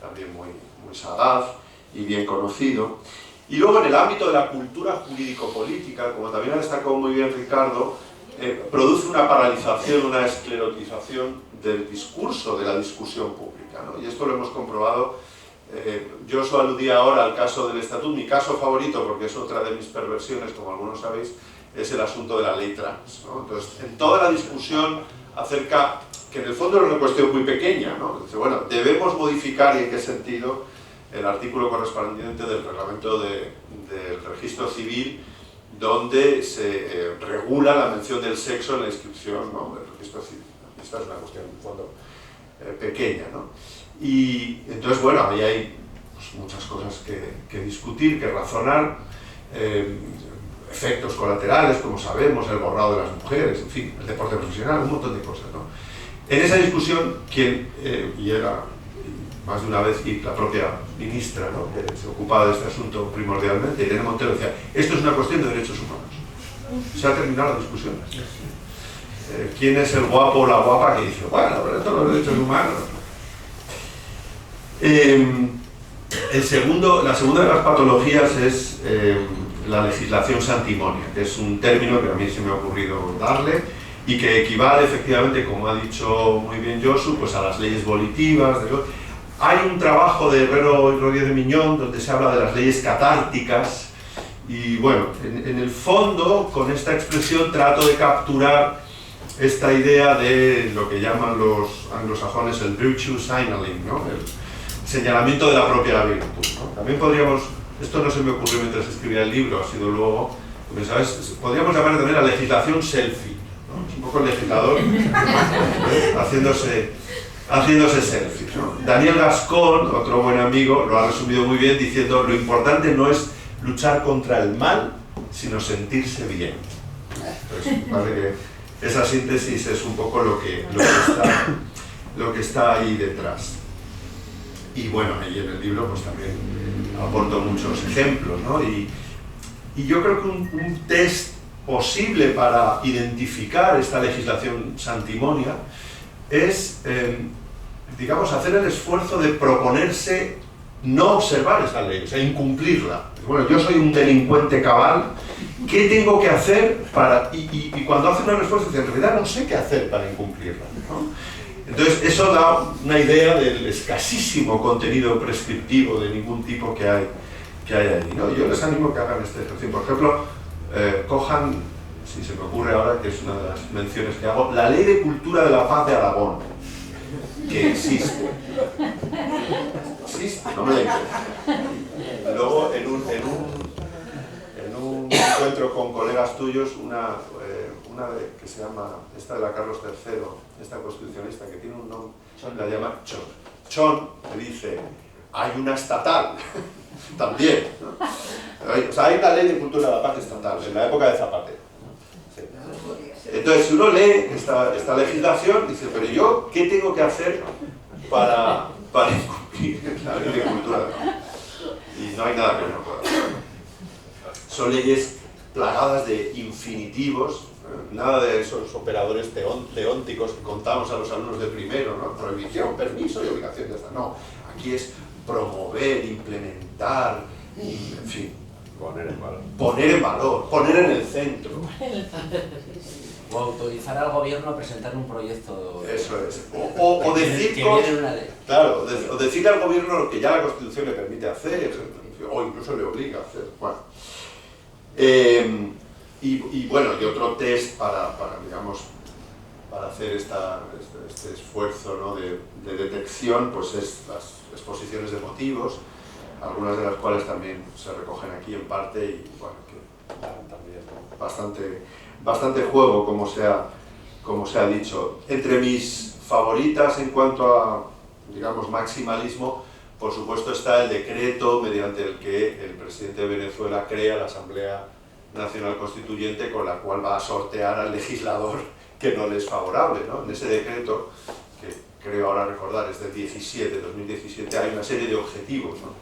también muy sagaz y bien conocido. Y luego, en el ámbito de la cultura jurídico-política, como también ha destacado muy bien Ricardo, produce una paralización, una esclerotización del discurso, de la discusión pública, ¿no? Y esto lo hemos comprobado. Yo os aludía ahora al caso del Estatut. Mi caso favorito, porque es otra de mis perversiones, como algunos sabéis, es el asunto de la ley trans, ¿no? Entonces, en toda la discusión acerca, que en el fondo era una cuestión muy pequeña, ¿no? Entonces, bueno, debemos modificar, y en qué sentido, el artículo correspondiente del reglamento del registro civil, donde se regula la mención del sexo en la inscripción, ¿no?, del registro civil. Esta es una cuestión, en el fondo, pequeña, ¿no? Y entonces, bueno, ahí hay pues, muchas cosas que discutir, que razonar, efectos colaterales, como sabemos, el borrado de las mujeres, en fin, el deporte profesional, un montón de cosas, ¿no? En esa discusión, y era más de una vez, y la propia ministra, ¿no?, que se ocupaba de este asunto primordialmente, Irene Montero, decía, esto es una cuestión de derechos humanos. Se ha terminado la discusión. ¿Quién es el guapo o la guapa que dice, bueno, pero esto son los derechos humanos? La segunda de las patologías es la legislación santimonia, que es un término que a mí se me ha ocurrido darle y que equivale efectivamente, como ha dicho muy bien Josu, pues a las leyes volitivas. Hay un trabajo de Herrero y Rodríguez de Miñón donde se habla de las leyes catárticas y bueno, en el fondo con esta expresión trato de capturar esta idea de lo que llaman los anglosajones el virtue signaling, ¿no? El señalamiento de la propia virtud, ¿no? También podríamos, esto no se me ocurrió mientras escribía el libro, ha sido luego, porque, ¿sabes? Podríamos llamar también la legislación selfie, ¿no? Es un poco el legislador haciéndose selfie, ¿no? Daniel Gascón, otro buen amigo, lo ha resumido muy bien diciendo: lo importante no es luchar contra el mal, sino sentirse bien. Entonces, parece que esa síntesis es un poco lo que está ahí detrás. Y bueno, ahí en el libro pues también aporto muchos ejemplos, ¿no? Y yo creo que un test posible para identificar esta legislación santimonia es, digamos, hacer el esfuerzo de proponerse no observar esa ley, o sea, incumplirla. Bueno, yo soy un delincuente cabal, ¿qué tengo que hacer para...? Y cuando hacen un esfuerzo, dicen, en realidad no sé qué hacer para incumplirla, ¿no? Entonces, eso da una idea del escasísimo contenido prescriptivo de ningún tipo que hay allí, ¿no? Yo les animo a que hagan este ejercicio. Por ejemplo, cojan, si se me ocurre ahora, que es una de las menciones que hago, la Ley de Cultura de la Paz de Aragón, que existe, no me la invento. Luego, en un encuentro con colegas tuyos, una que se llama, esta de la Carlos III, esta constitucionalista que tiene un nombre, la llama Chon. Chon le dice, hay una estatal, también, ¿no? O sea, hay una ley de cultura de la paz estatal, en la época de Zapatero. Sí. Entonces, si uno lee esta legislación, dice, pero yo, ¿qué tengo que hacer para incumplir la ley de cultura de la paz? Y no hay nada que no pueda hacer. Son leyes plagadas de infinitivos, nada de esos operadores teónticos que contamos a los alumnos de primero, ¿no? Prohibición, permiso y obligación, ya está. No, aquí es promover, implementar, en fin. Poner en valor. Poner en valor, poner en el centro. O autorizar al gobierno a presentar un proyecto. Eso es. O decir que viene en una ley. Claro, o decirle al gobierno lo que ya la Constitución le permite hacer, o incluso le obliga a hacer. Bueno. Y bueno, y otro test para digamos, para hacer este esfuerzo, ¿no? de detección, pues es las exposiciones de motivos, algunas de las cuales también se recogen aquí en parte y bueno, que dan también bastante juego, como se ha dicho. Entre mis favoritas en cuanto a, digamos, maximalismo, por supuesto está el decreto mediante el que el presidente de Venezuela crea la Asamblea Nacional Constituyente, con la cual va a sortear al legislador que no le es favorable, ¿no? En ese decreto, que creo ahora recordar es del 2017, hay una serie de objetivos, ¿no?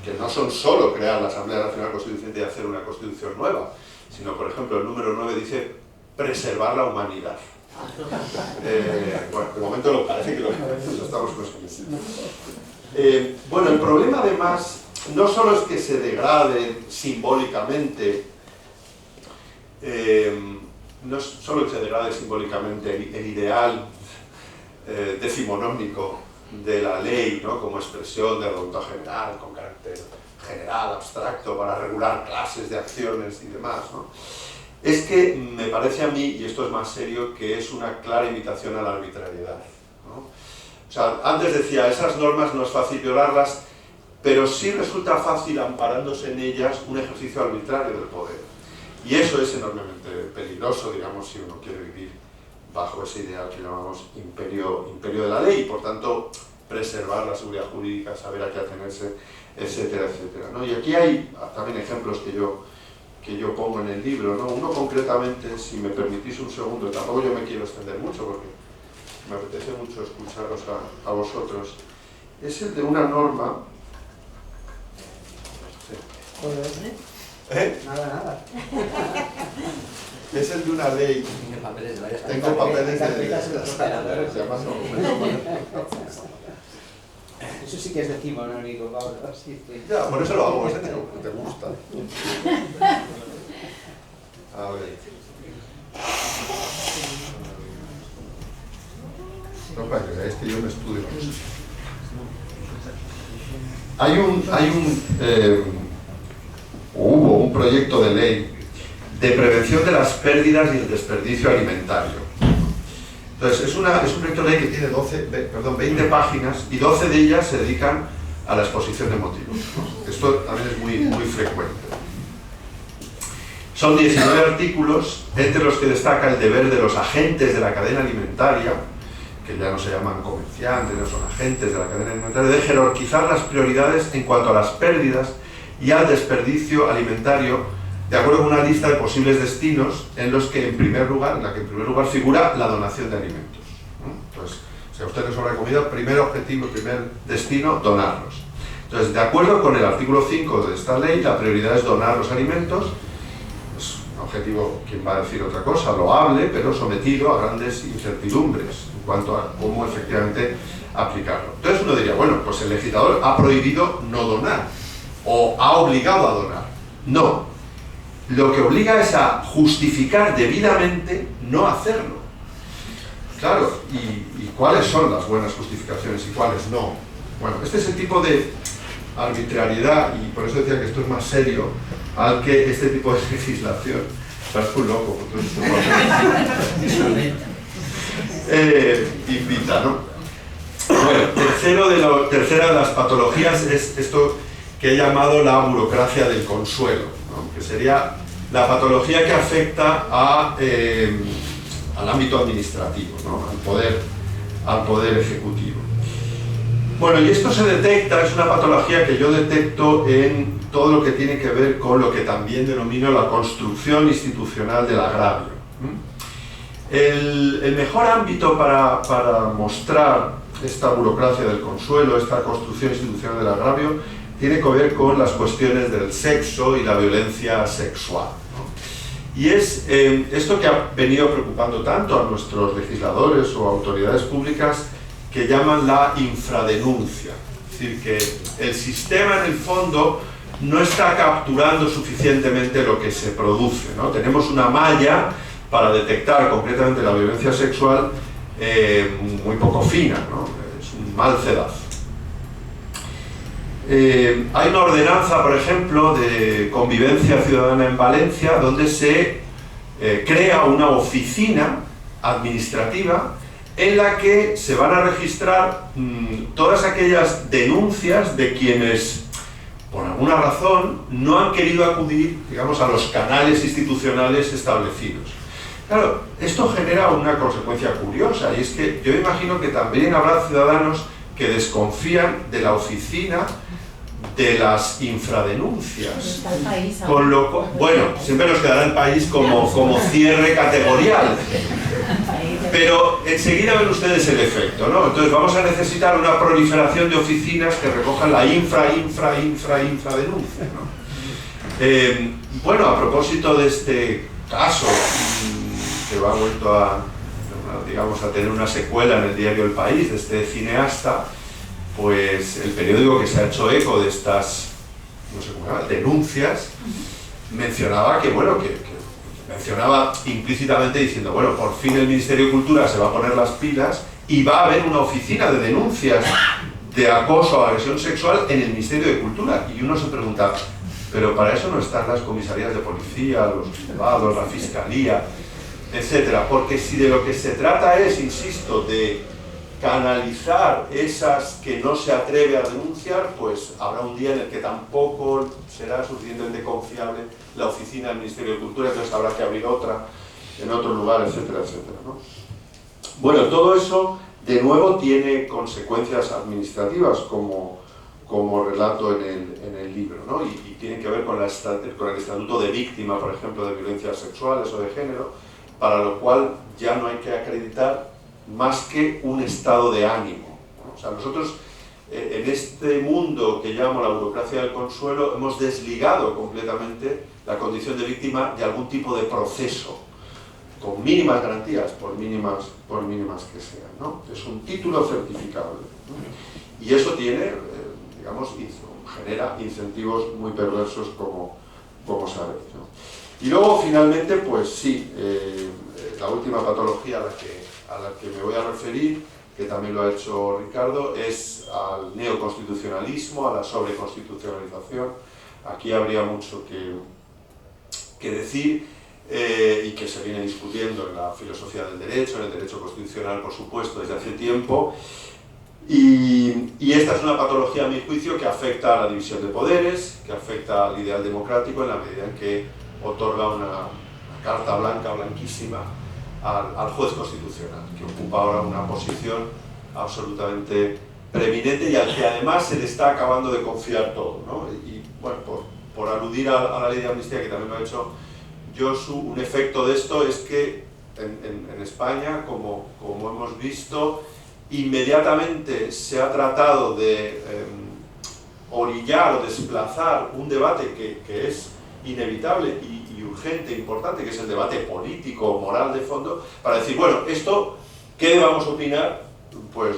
Que no son solo crear la Asamblea Nacional Constituyente y hacer una Constitución nueva, sino, por ejemplo, el número 9 dice preservar la humanidad. Bueno, de momento lo parece que lo estamos consiguiendo. Bueno, el problema además no solo es que se degrade simbólicamente, no es solo que se degrade simbólicamente el ideal decimonónico de la ley, ¿no? Como expresión de la voluntad general, con carácter general, abstracto, para regular clases de acciones y demás, ¿no? Es que me parece a mí, y esto es más serio, que es una clara invitación a la arbitrariedad, ¿no? O sea, antes decía, esas normas no es fácil violarlas, pero sí resulta fácil, amparándose en ellas, un ejercicio arbitrario del poder. Y eso es enormemente peligroso, digamos, si uno quiere vivir bajo ese ideal que llamamos imperio de la ley, y por tanto preservar la seguridad jurídica, saber a qué atenerse, etcétera, etcétera, ¿no? Y aquí hay también ejemplos que yo pongo en el libro, ¿no? Uno concretamente, si me permitís un segundo, tampoco yo me quiero extender mucho porque me apetece mucho escucharos a vosotros, es el de una norma. Nada. Es el de una ley. Tengo papeles de Eso sí que es decimonónico, Pablo. Sí, sí. Ya, por eso lo hago, te gusta. A ver. No para que veáis que yo me estudio. Hubo un proyecto de ley de prevención de las pérdidas y el desperdicio alimentario. Entonces, es un proyecto de ley que tiene 20 páginas y 12 de ellas se dedican a la exposición de motivos, ¿no? Esto también es muy frecuente. Son 19 artículos, entre los que destaca el deber de los agentes de la cadena alimentaria, que ya no se llaman comerciantes, no son agentes de la cadena alimentaria, de jerarquizar las prioridades en cuanto a las pérdidas y al desperdicio alimentario, de acuerdo con una lista de posibles destinos en la que en primer lugar figura la donación de alimentos, ¿no? Entonces, si a usted le sobra comida, primer objetivo, primer destino, donarlos. Entonces, de acuerdo con el artículo 5 de esta ley, la prioridad es donar los alimentos. Es un objetivo, quien va a decir otra cosa, loable, pero sometido a grandes incertidumbres en cuanto a cómo efectivamente aplicarlo. Entonces uno diría, bueno, pues el legislador ha prohibido no donar, o ha obligado a donar. No. Lo que obliga es a justificar debidamente no hacerlo. Claro, ¿y cuáles son las buenas justificaciones y cuáles no? Bueno, este es el tipo de arbitrariedad, y por eso decía que esto es más serio, al que este tipo de legislación, estás un loco, invita, ¿no? Bueno, tercera de las patologías es esto que he llamado la burocracia del consuelo, ¿no? Que sería la patología que afecta al ámbito administrativo, ¿no? al poder ejecutivo. Bueno, y esto se detecta, es una patología que yo detecto en todo lo que tiene que ver con lo que también denomino la construcción institucional del agravio. El mejor ámbito para mostrar esta burocracia del consuelo, esta construcción institucional del agravio, tiene que ver con las cuestiones del sexo y la violencia sexual, ¿no? Y es esto que ha venido preocupando tanto a nuestros legisladores o autoridades públicas, que llaman la infradenuncia. Es decir, que el sistema en el fondo no está capturando suficientemente lo que se produce, ¿no? Tenemos una malla para detectar concretamente la violencia sexual muy poco fina, ¿no? Es un mal cedazo. Hay una ordenanza, por ejemplo, de convivencia ciudadana en Valencia, donde se crea una oficina administrativa en la que se van a registrar todas aquellas denuncias de quienes, por alguna razón, no han querido acudir, digamos, a los canales institucionales establecidos. Claro, esto genera una consecuencia curiosa, y es que yo imagino que también habrá ciudadanos que desconfían de la oficina de las infradenuncias. Con lo cual, bueno, siempre nos quedará el país como cierre categorial. Pero enseguida ven ustedes el efecto, ¿no? Entonces vamos a necesitar una proliferación de oficinas que recojan la infradenuncia, ¿no? Bueno, a propósito de este caso, que ha vuelto a tener una secuela en el diario El País, de este cineasta, pues el periódico que se ha hecho eco de estas, no sé cómo se llama, denuncias, mencionaba que, bueno, mencionaba implícitamente diciendo, bueno, por fin el Ministerio de Cultura se va a poner las pilas y va a haber una oficina de denuncias de acoso o agresión sexual en el Ministerio de Cultura. Y uno se pregunta, pero para eso no están las comisarías de policía, los juzgados, la fiscalía, etcétera. Porque si de lo que se trata es, insisto, de canalizar esas que no se atreve a denunciar, pues habrá un día en el que tampoco será suficientemente confiable la oficina del Ministerio de Cultura, entonces habrá que abrir otra en otro lugar, etcétera, etcétera, ¿no? Bueno, todo eso de nuevo tiene consecuencias administrativas, como relato en el libro, ¿no? Y tiene que ver con el estatuto de víctima, por ejemplo, de violencias sexuales o de género, para lo cual ya no hay que acreditar más que un estado de ánimo, ¿no? O sea, nosotros en este mundo que llamo la burocracia del consuelo hemos desligado completamente la condición de víctima de algún tipo de proceso, con mínimas garantías, por mínimas que sean, ¿no? Es un título certificable, ¿no? Y eso tiene, digamos, genera incentivos muy perversos, como sabéis, ¿no? Y luego, finalmente, pues sí, la última patología a la que me voy a referir, que también lo ha hecho Ricardo, es al neoconstitucionalismo, a la sobreconstitucionalización. Aquí habría mucho que decir, y que se viene discutiendo en la filosofía del derecho, en el derecho constitucional, por supuesto, desde hace tiempo. Y esta es una patología, a mi juicio, que afecta a la división de poderes, que afecta al ideal democrático en la medida en que otorga una carta blanca, blanquísima, al juez constitucional, que ocupa ahora una posición absolutamente preeminente y al que además se le está acabando de confiar todo, ¿no? Y bueno, por aludir a la ley de amnistía, que también lo ha hecho Josu, un efecto de esto es que en España, como hemos visto, inmediatamente se ha tratado de orillar o desplazar un debate que es inevitable y urgente, importante, que es el debate político, moral de fondo, para decir, bueno, esto, ¿qué debamos opinar? Pues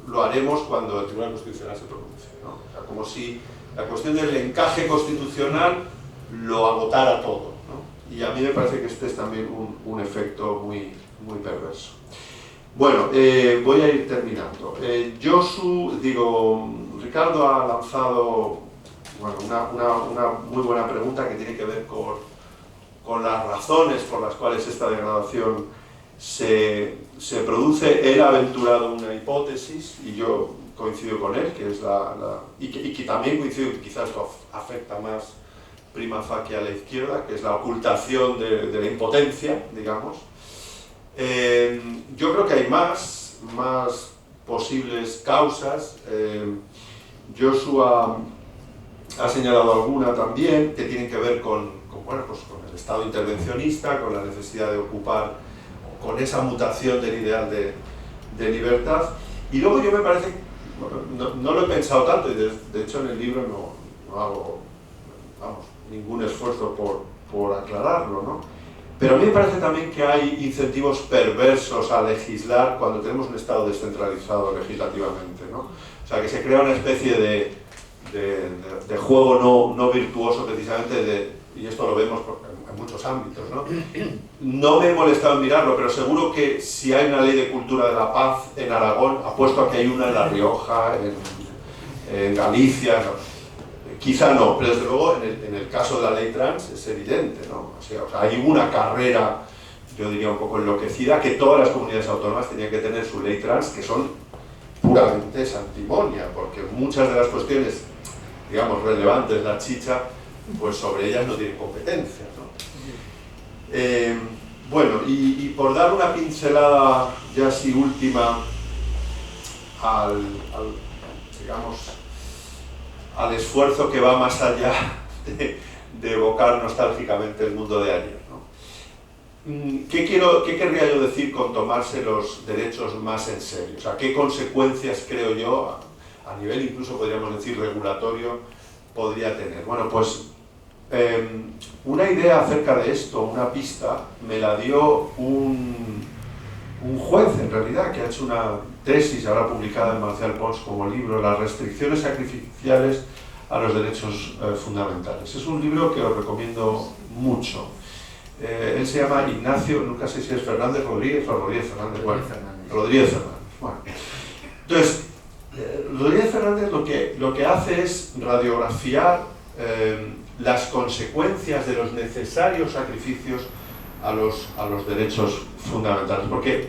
lo haremos cuando el Tribunal Constitucional se pronuncie, ¿no? O sea, como si la cuestión del encaje constitucional lo agotara todo, ¿no? Y a mí me parece que este es también un efecto muy, muy perverso. Bueno, voy a ir terminando. Ricardo ha lanzado, bueno, una muy buena pregunta que tiene que ver con las razones por las cuales esta degradación se produce. Él ha aventurado una hipótesis, y yo coincido con él, que es y que también coincido que quizás esto afecta más prima facie a la izquierda, que es la ocultación de la impotencia, digamos. Yo creo que hay más posibles causas. Joshua ha señalado alguna también, que tienen que ver con el Estado intervencionista, con la necesidad de ocupar, con esa mutación del ideal de libertad. Y luego yo me parece, no lo he pensado tanto, y de hecho en el libro no hago, ningún esfuerzo por aclararlo, ¿no? Pero a mí me parece también que hay incentivos perversos a legislar cuando tenemos un Estado descentralizado legislativamente, ¿no? O sea, que se crea una especie de juego no virtuoso, precisamente, y esto lo vemos en muchos ámbitos, ¿no? No me he molestado en mirarlo, pero seguro que si hay una ley de cultura de la paz en Aragón, apuesto a que hay una en La Rioja, en Galicia, ¿no? Quizá no, pero desde luego en el caso de la ley trans es evidente, ¿no? O sea, hay una carrera, yo diría un poco enloquecida, que todas las comunidades autónomas tenían que tener su ley trans, que son puramente santimonia, porque muchas de las cuestiones, digamos, relevantes, la chicha, pues sobre ellas no tienen competencia, ¿no? Bueno, y por dar una pincelada ya así última al esfuerzo que va más allá de evocar nostálgicamente el mundo de ayer, ¿no? ¿Qué querría yo decir con tomarse los derechos más en serio? O sea, ¿qué consecuencias, creo yo, a nivel incluso podríamos decir regulatorio, podría tener? Bueno, pues una idea acerca de esto, una pista, me la dio un juez, en realidad, que ha hecho una tesis ahora publicada en Marcial Pons como libro, Las restricciones sacrificiales a los derechos fundamentales. Es un libro que os recomiendo mucho. Él se llama Ignacio, nunca sé si es Fernández Rodríguez o Rodríguez Fernández. Bueno, Rodríguez Fernández. Bueno. Entonces, Rodríguez Fernández lo que hace es radiografiar las consecuencias de los necesarios sacrificios a los derechos fundamentales. Porque,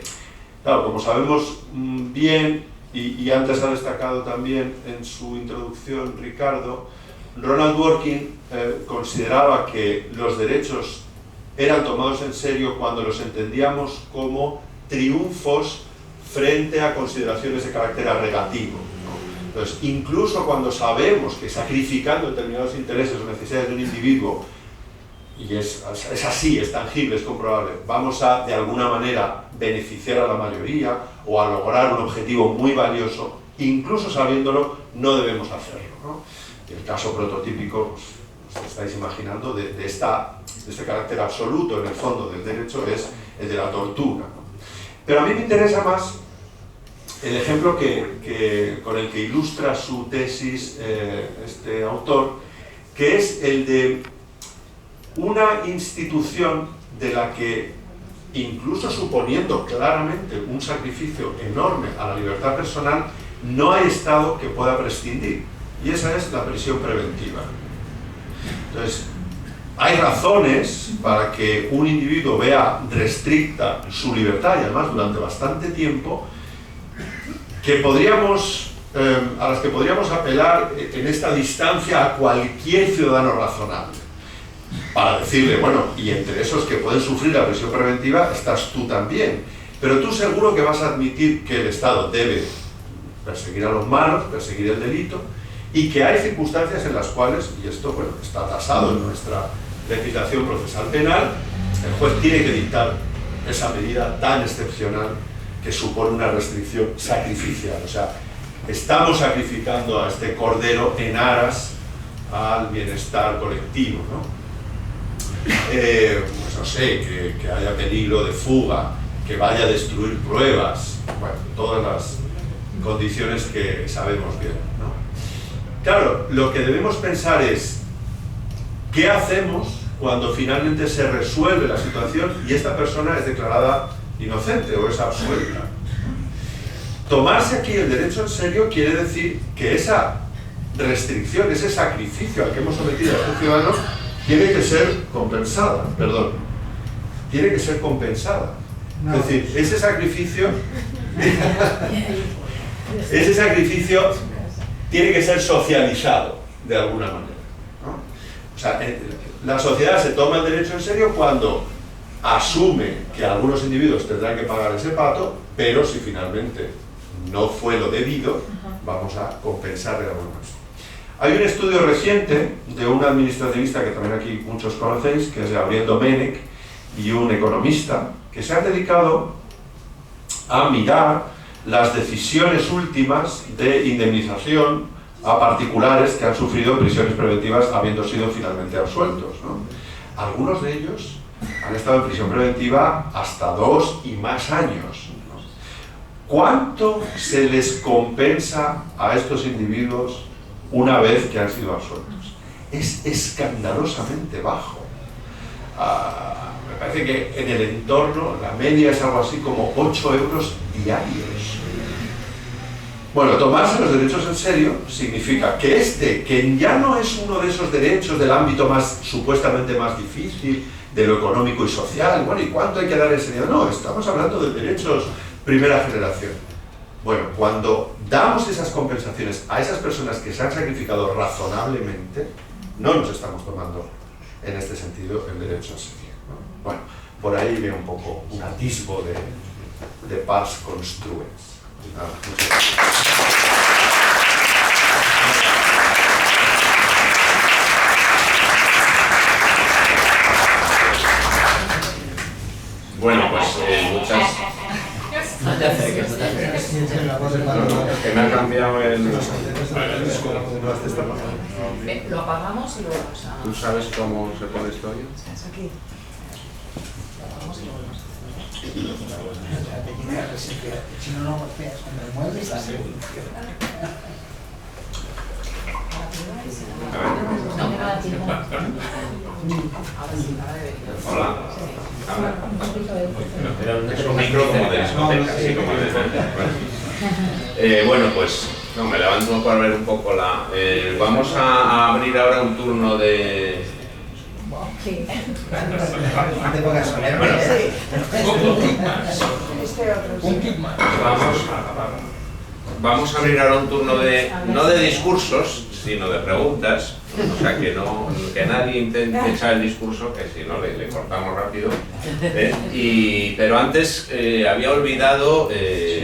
claro, como sabemos bien, y antes ha destacado también en su introducción Ricardo, Ronald Dworkin consideraba que los derechos eran tomados en serio cuando los entendíamos como triunfos frente a consideraciones de carácter agregativo, ¿no? Entonces, incluso cuando sabemos que sacrificando determinados intereses o necesidades de un individuo, y es así, es tangible, es comprobable, vamos a, de alguna manera, beneficiar a la mayoría o a lograr un objetivo muy valioso, incluso sabiéndolo, no debemos hacerlo, ¿no? Y el caso prototípico, pues, os estáis imaginando, de este carácter absoluto, en el fondo, del derecho, es el de la tortura, ¿no? Pero a mí me interesa más el ejemplo con el que ilustra su tesis este autor, que es el de una institución de la que, incluso suponiendo claramente un sacrificio enorme a la libertad personal, no hay Estado que pueda prescindir, y esa es la prisión preventiva. Entonces, hay razones para que un individuo vea restricta su libertad, y además durante bastante tiempo, a las que podríamos apelar en esta distancia a cualquier ciudadano razonable, para decirle, bueno, y entre esos que pueden sufrir la prisión preventiva estás tú también, pero tú seguro que vas a admitir que el Estado debe perseguir a los malos, perseguir el delito, y que hay circunstancias en las cuales, y esto bueno, está tasado en nuestra legislación procesal penal, el juez tiene que dictar esa medida tan excepcional que supone una restricción sacrificial. O sea, estamos sacrificando a este cordero en aras al bienestar colectivo, ¿no? Pues no sé, que haya peligro de fuga, que vaya a destruir pruebas, bueno, todas las condiciones que sabemos bien, ¿no? Claro, lo que debemos pensar es ¿qué hacemos cuando finalmente se resuelve la situación y esta persona es declarada inocente o es absuelta? Tomarse aquí el derecho en serio quiere decir que esa restricción, ese sacrificio al que hemos sometido a estos ciudadanos tiene que ser compensada, tiene que ser compensada. No. Es decir, ese sacrificio tiene que ser socializado de alguna manera, ¿no? O sea, la sociedad se toma el derecho en serio cuando asume que algunos individuos tendrán que pagar ese pato, pero si finalmente no fue lo debido, vamos a compensar de alguna manera. Hay un estudio reciente de un administrativista que también aquí muchos conocéis, que es Gabriel Domenech, y un economista, que se han dedicado a mirar las decisiones últimas de indemnización a particulares que han sufrido prisiones preventivas habiendo sido finalmente absueltos, ¿no? Algunos de ellos han estado en prisión preventiva hasta 2 y más años, ¿no? ¿Cuánto se les compensa a estos individuos una vez que han sido absueltos? Es escandalosamente bajo. Me parece que en el entorno la media es algo así como 8 euros diarios. Bueno, tomarse los derechos en serio significa que que ya no es uno de esos derechos del ámbito supuestamente más difícil, de lo económico y social, bueno, ¿y cuánto hay que dar en serio? No, estamos hablando de derechos primera generación. Bueno, cuando damos esas compensaciones a esas personas que se han sacrificado razonablemente, no nos estamos tomando en este sentido el derecho en serio, ¿no? Bueno, por ahí veo un poco un atisbo de pars construens. Nada, muchas gracias. Bueno, pues muchas... No te acerques, no te acerques. Que me ha cambiado el... Lo apagamos y lo vamos a... ¿Tú sabes cómo se pone esto hoy? Aquí. Lo apagamos y lo volvemos a Si no, no golpeas. Cuando lo mueves, está seguro. No, que nada, tiene ahora sí, ahora Hola. Es un micro como de discoteca, así como de... bueno, pues no, me levanto para ver un poco la... vamos a abrir ahora un turno de... Sí. No te pongas solemne. Bueno, Un kick más. Vamos a abrir ahora un turno de... no de discursos, sino de preguntas. O sea, que nadie intente echar el discurso, que si no le cortamos rápido. Pero antes había olvidado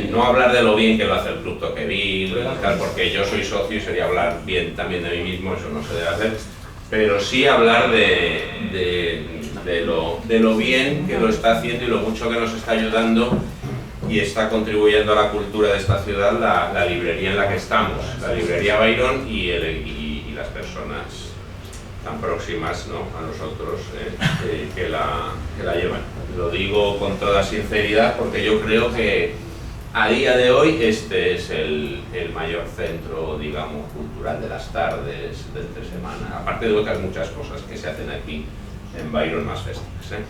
no hablar de lo bien que lo hace el Club Tocqueville y tal, porque yo soy socio y sería hablar bien también de mí mismo, eso no se debe hacer. Pero sí hablar de lo bien que lo está haciendo y lo mucho que nos está ayudando y está contribuyendo a la cultura de esta ciudad, la librería en la que estamos, la librería Byron y las personas tan próximas, ¿no?, a nosotros que la llevan. Lo digo con toda sinceridad porque yo creo que a día de hoy este es el mayor centro, digamos, cultural de las tardes, de entre semana, aparte de otras muchas cosas que se hacen aquí en Byron Mass Festival, ¿eh?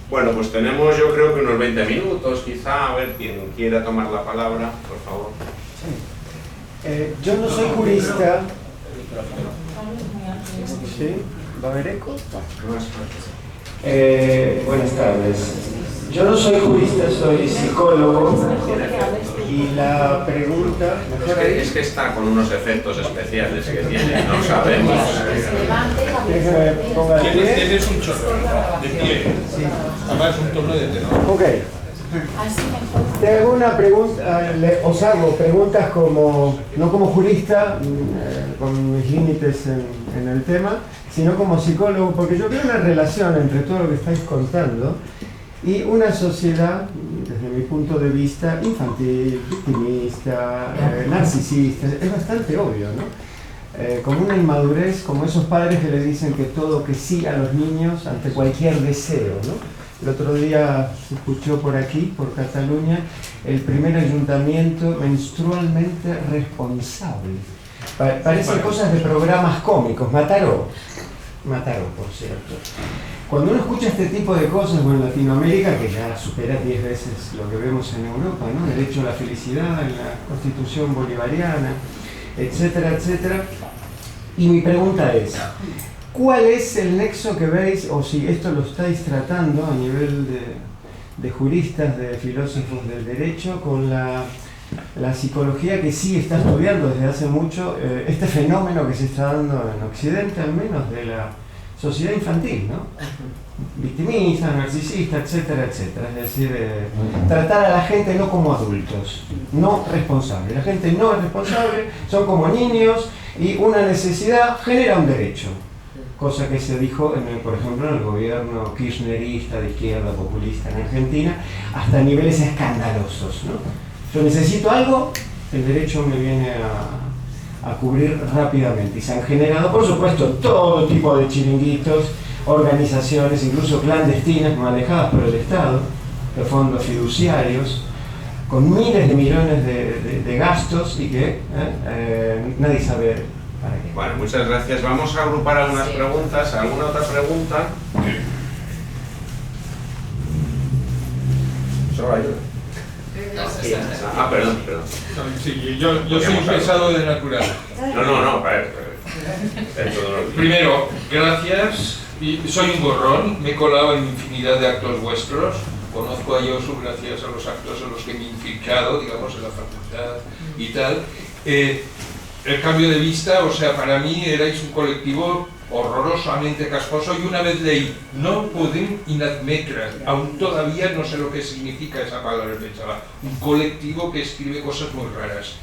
Bueno, pues tenemos yo creo que unos 20 minutos, quizá, a ver quién quiera tomar la palabra, por favor. Yo no soy jurista. ¿Sí? ¿Va a haber eco? Buenas tardes. Yo no soy jurista, soy psicólogo. Y la pregunta... Es que está con unos efectos especiales que tiene, no sabemos. ¿Quieres que me ponga de pie? Tienes un chorro de pie. Sí. Además un tono de tenor. Ok. Te hago una pregunta, os hago preguntas como, no como jurista, con mis límites en el tema, sino como psicólogo, porque yo veo una relación entre todo lo que estáis contando y una sociedad, desde mi punto de vista, infantil, victimista, narcisista. Es bastante obvio, ¿no? Como una inmadurez, como esos padres que le dicen que todo que sí a los niños ante cualquier deseo, ¿no? El otro día se escuchó por aquí, por Cataluña, el primer ayuntamiento menstrualmente responsable. Parecen cosas de programas cómicos. Mataró, por cierto. Cuando uno escucha este tipo de cosas, bueno, en Latinoamérica, que ya supera 10 veces lo que vemos en Europa, ¿no? Derecho a la felicidad, en la Constitución bolivariana, etcétera, etcétera. Y mi pregunta es, ¿cuál es el nexo que veis, o si esto lo estáis tratando a nivel de juristas, de filósofos del derecho, con la psicología que sí está estudiando desde hace mucho este fenómeno que se está dando en Occidente, al menos, de la sociedad infantil, ¿no? Victimista, narcisista, etcétera, etcétera. Es decir, tratar a la gente no como adultos, no responsables. La gente no es responsable, son como niños y una necesidad genera un derecho. Cosa que se dijo, por ejemplo, en el gobierno kirchnerista, de izquierda, populista en Argentina, hasta niveles escandalosos, ¿no? Yo necesito algo, el derecho me viene a cubrir rápidamente. Y se han generado, por supuesto, todo tipo de chiringuitos, organizaciones, incluso clandestinas, manejadas por el Estado, los fondos fiduciarios, con miles de millones de gastos y que nadie sabe para qué. Bueno, muchas gracias. Vamos a agrupar algunas preguntas. ¿Alguna otra pregunta? Solo ayuda. Perdón. Sí, yo soy pesado de natural. No, Primero, gracias. Soy un gorrón, me he colado en infinidad de actos vuestros. Conozco a Josu gracias a los actos en los que me he infiltrado, digamos, en la facultad y tal. El cambio de vista, o sea, para mí erais un colectivo horrorosamente casposo y una vez leí no podem inadmetre, aún todavía no sé lo que significa esa palabra, pensaba, un colectivo que escribe cosas muy raras.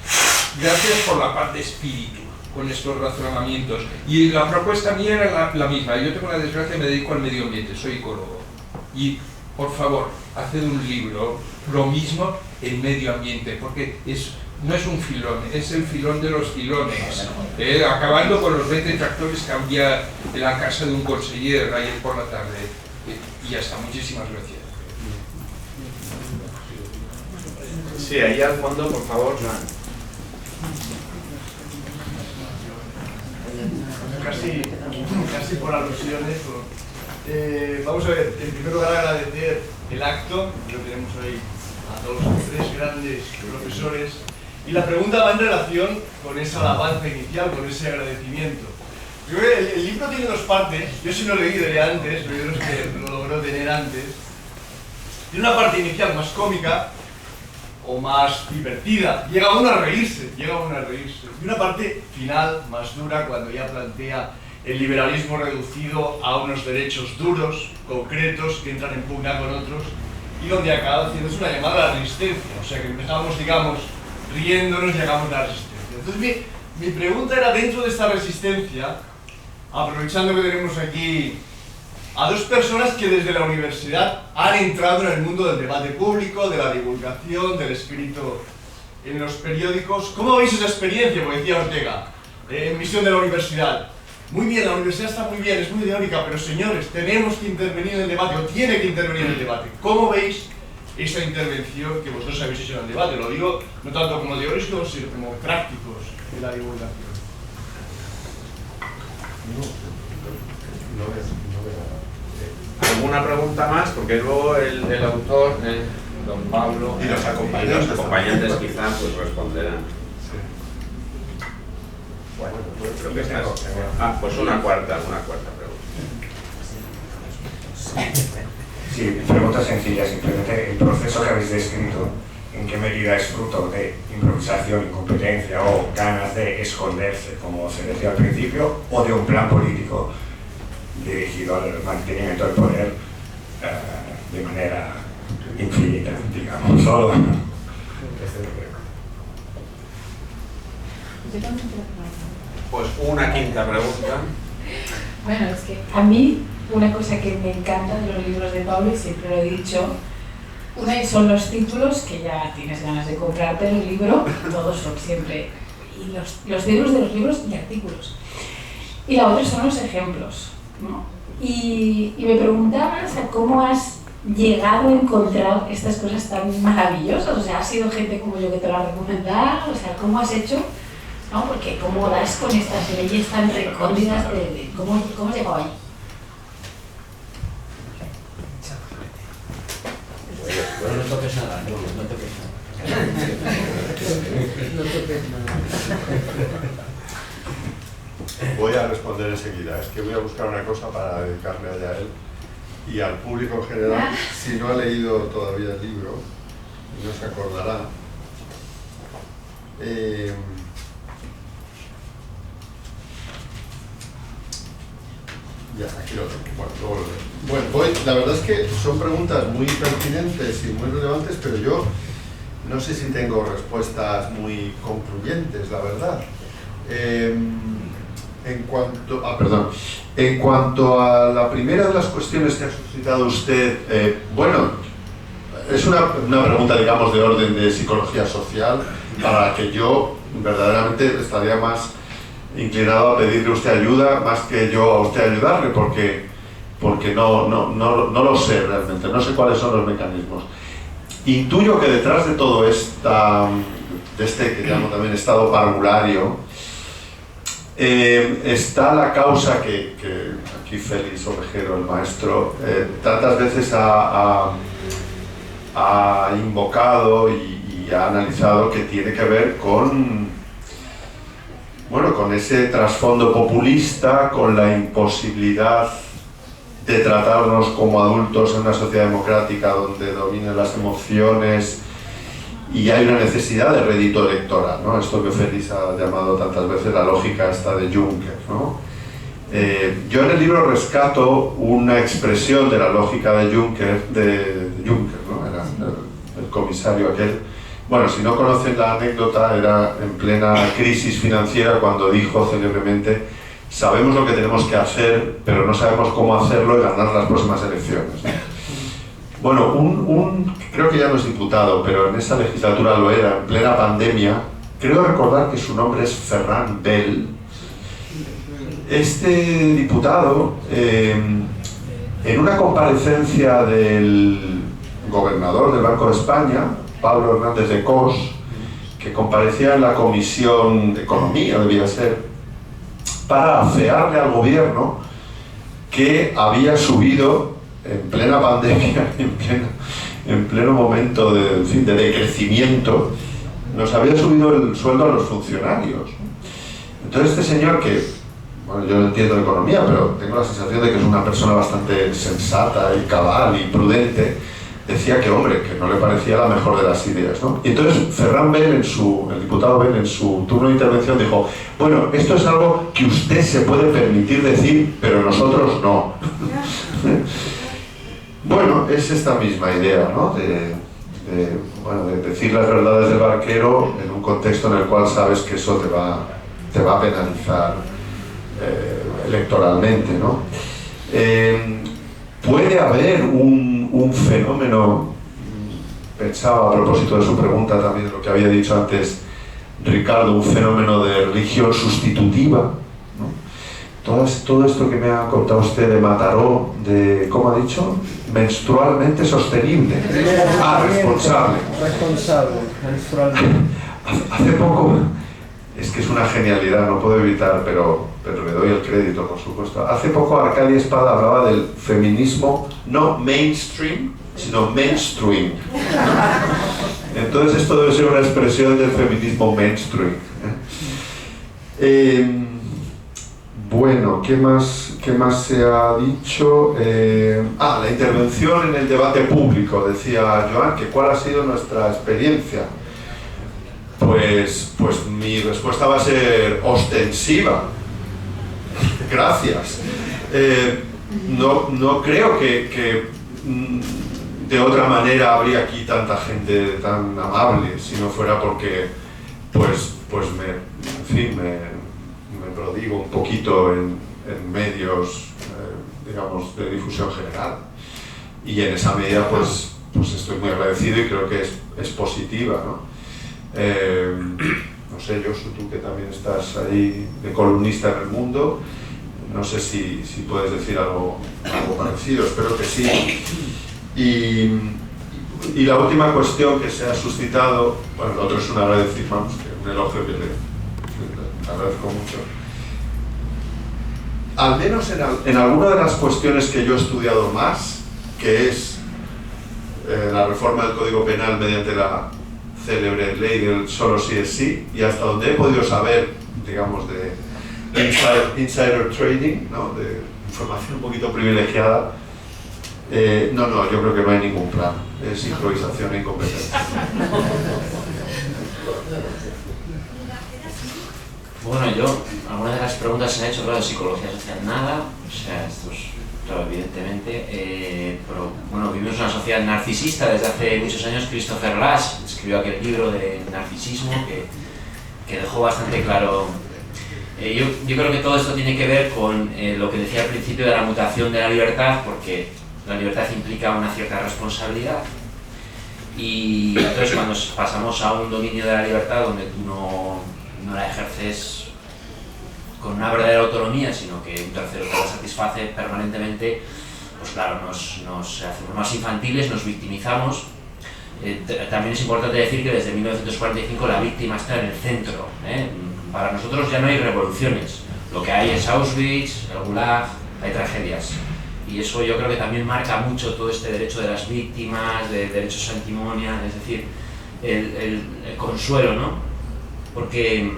Gracias por la paz de espíritu con estos razonamientos. Y la propuesta mía era la misma. Yo tengo la desgracia, me dedico al medio ambiente, soy ecólogo. Y, por favor, haced un libro, lo mismo en medio ambiente, porque no es un filón, es el filón de los filones. Acabando con los 20 tractores que había en la casa de un conseller ayer por la tarde. Y ya está, muchísimas gracias. Sí, ahí al fondo, por favor. Casi por alusiones. Vamos a ver, en primer lugar agradecer el acto, que lo tenemos hoy a todos los tres grandes profesores. Y la pregunta va en relación con esa alabanza inicial, con ese agradecimiento. Yo creo que el libro tiene dos partes, yo sí lo he leído ya antes, pero yo no sé que lo logró tener antes. Tiene una parte inicial más cómica, o más divertida, llega uno a reírse, y una parte final más dura cuando ya plantea el liberalismo reducido a unos derechos duros, concretos, que entran en pugna con otros, y donde acaba haciendo una llamada a la resistencia, o sea que empezamos, digamos, riéndonos y llegamos a la resistencia. Entonces mi pregunta era, dentro de esta resistencia, aprovechando que tenemos aquí a dos personas que desde la universidad han entrado en el mundo del debate público, de la divulgación, del escrito en los periódicos. ¿Cómo veis esa experiencia? Porque decía Ortega, en Misión de la Universidad. Muy bien, la universidad está muy bien, es muy teórica, pero señores, tenemos que intervenir en el debate, o tiene que intervenir en el debate. ¿Cómo veis esta intervención que vosotros habéis hecho en el debate. Lo digo no tanto como teóricos, sino como prácticos de la divulgación. ¿Alguna pregunta más? Porque luego el autor, don Pablo, y los acompañantes quizás pues responderán. Bueno, creo que está. Pues una cuarta pregunta. Sí, pregunta sencilla, simplemente el proceso que habéis descrito, ¿en qué medida es fruto de improvisación, incompetencia o ganas de esconderse, como se decía al principio, o de un plan político dirigido al mantenimiento del poder de manera infinita, digamos, solo? Pues una quinta pregunta. Bueno, es que a mí una cosa que me encanta de los libros de Pablo, y siempre lo he dicho, una son los títulos, que ya tienes ganas de comprarte el libro, todos son siempre, y los títulos de los libros y artículos. Y la otra son los ejemplos, ¿no? Y me preguntaba, o sea, ¿cómo has llegado a encontrar estas cosas tan maravillosas? O sea, ¿ha sido gente como yo que te lo ha recomendado? O sea, ¿cómo has hecho? ¿No? Porque ¿cómo das con estas leyes tan recónditas ¿cómo has llegado ahí? No toques nada, no toques nada. No toques nada. Voy a responder enseguida. Es que voy a buscar una cosa para dedicarme a él y al público en general. Si no ha leído todavía el libro, no se acordará. Ya, aquí lo tengo. Bueno, luego lo leo. Bueno, la verdad es que son preguntas muy pertinentes y muy relevantes, pero yo no sé si tengo respuestas muy concluyentes, la verdad. En cuanto a la primera de las cuestiones que ha suscitado usted, bueno, es una pregunta, digamos, de orden de psicología social, para la que yo verdaderamente estaría más inclinado a pedirle a usted ayuda más que yo a usted ayudarle, porque no lo sé realmente, no sé cuáles son los mecanismos. Intuyo que detrás de todo de este que llamo también estado parvulario, está la causa que aquí Félix Ovejero, el maestro, tantas veces ha invocado y ha analizado, que tiene que ver con ese trasfondo populista, con la imposibilidad de tratarnos como adultos en una sociedad democrática donde dominan las emociones y hay una necesidad de rédito electoral, ¿no? Esto que Félix ha llamado tantas veces la lógica esta de Juncker, ¿no? Yo en el libro rescato una expresión de la lógica de Juncker, ¿no? Era el comisario aquel. Bueno, si no conocen la anécdota, era en plena crisis financiera cuando dijo célebremente: sabemos lo que tenemos que hacer, pero no sabemos cómo hacerlo y ganar las próximas elecciones, ¿no? Bueno, creo que ya no es diputado, pero en esa legislatura lo era, en plena pandemia, creo recordar que su nombre es Ferran Bel. Este diputado, en una comparecencia del gobernador del Banco de España, Pablo Hernández de Cos, que comparecía en la Comisión de Economía, debía ser, para afearle al gobierno que había subido en plena pandemia, en pleno momento de decrecimiento, nos había subido el sueldo a los funcionarios. Entonces este señor, que, bueno, yo no entiendo de economía, pero tengo la sensación de que es una persona bastante sensata y cabal y prudente, decía que, hombre, que no le parecía la mejor de las ideas, ¿no? Y entonces Ferran Bel, el diputado Bel, en su turno de intervención dijo: bueno, esto es algo que usted se puede permitir decir, pero nosotros no. Bueno, es esta misma idea, ¿no? De decir las verdades del barquero en un contexto en el cual sabes que eso te va a penalizar electoralmente, ¿no? Puede haber un fenómeno, pensaba a propósito de su pregunta también de lo que había dicho antes Ricardo, un fenómeno de religión sustitutiva, ¿no? todo esto que me ha contado usted de Mataró, de, ¿cómo ha dicho? Menstrualmente sostenible. Responsable. Responsable, menstrualmente. Hace poco, es que es una genialidad, no puedo evitar, pero le doy el crédito, por supuesto. Hace poco Arcadia Espada hablaba del feminismo no mainstream, sino mainstream. Entonces esto debe ser una expresión del feminismo mainstream. Bueno, ¿qué más se ha dicho? La intervención en el debate público, decía Joan, que cuál ha sido nuestra experiencia. Pues mi respuesta va a ser ostensiva. Gracias. No creo que de otra manera habría aquí tanta gente tan amable, si no fuera porque me prodigo un poquito en medios, digamos, de difusión general. Y en esa medida pues estoy muy agradecido y creo que es positiva, ¿no? No sé, Josu, tú que también estás ahí de columnista en El Mundo, no sé si puedes decir algo parecido, espero que sí. Y la última cuestión que se ha suscitado, bueno, lo otro es un agradecimiento, un elogio que le agradezco mucho. Al menos en alguna de las cuestiones que yo he estudiado más, que es la reforma del Código Penal mediante la célebre ley del solo sí es sí, y hasta donde he podido saber, digamos, de insider trading, ¿no? De información un poquito privilegiada, yo creo que no hay ningún plan, es improvisación e incompetencia. Bueno, algunas de las preguntas se han hecho, claro, de psicología social nada, o sea, esto es, claro, evidentemente, pero bueno, vivimos en una sociedad narcisista desde hace muchos años. Christopher Lasch escribió aquel libro de narcisismo que dejó bastante claro. Yo creo que todo esto tiene que ver con lo que decía al principio de la mutación de la libertad, porque la libertad implica una cierta responsabilidad, y entonces cuando pasamos a un dominio de la libertad donde tú no la ejerces con una verdadera autonomía, sino que un tercero te la satisface permanentemente, pues claro, nos hacemos más infantiles, nos victimizamos. También es importante decir que desde 1945 la víctima está en el centro. Para nosotros ya no hay revoluciones, lo que hay es Auschwitz, el Gulag, hay tragedias. Y eso yo creo que también marca mucho todo este derecho de las víctimas, de derechos antimonia, es decir, el consuelo, ¿no? Porque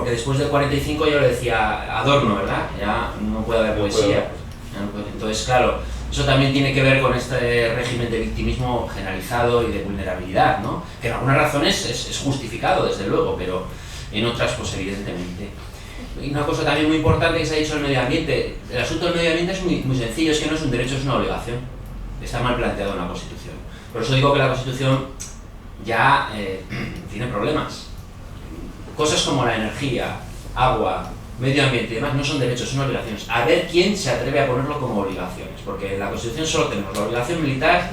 después del 45 yo le decía Adorno, ¿verdad? Ya no puede haber poesía. Entonces, claro, eso también tiene que ver con este régimen de victimismo generalizado y de vulnerabilidad, ¿no? Que en algunas razones es justificado, desde luego, pero en otras, pues evidentemente. Y una cosa también muy importante que se ha dicho del medio ambiente, el asunto del medio ambiente es muy sencillo, es que no es un derecho, es una obligación. Está mal planteado en la Constitución. Por eso digo que la Constitución ya tiene problemas. Cosas como la energía, agua, medio ambiente y demás no son derechos, son obligaciones. A ver quién se atreve a ponerlo como obligaciones, porque en la Constitución solo tenemos la obligación militar,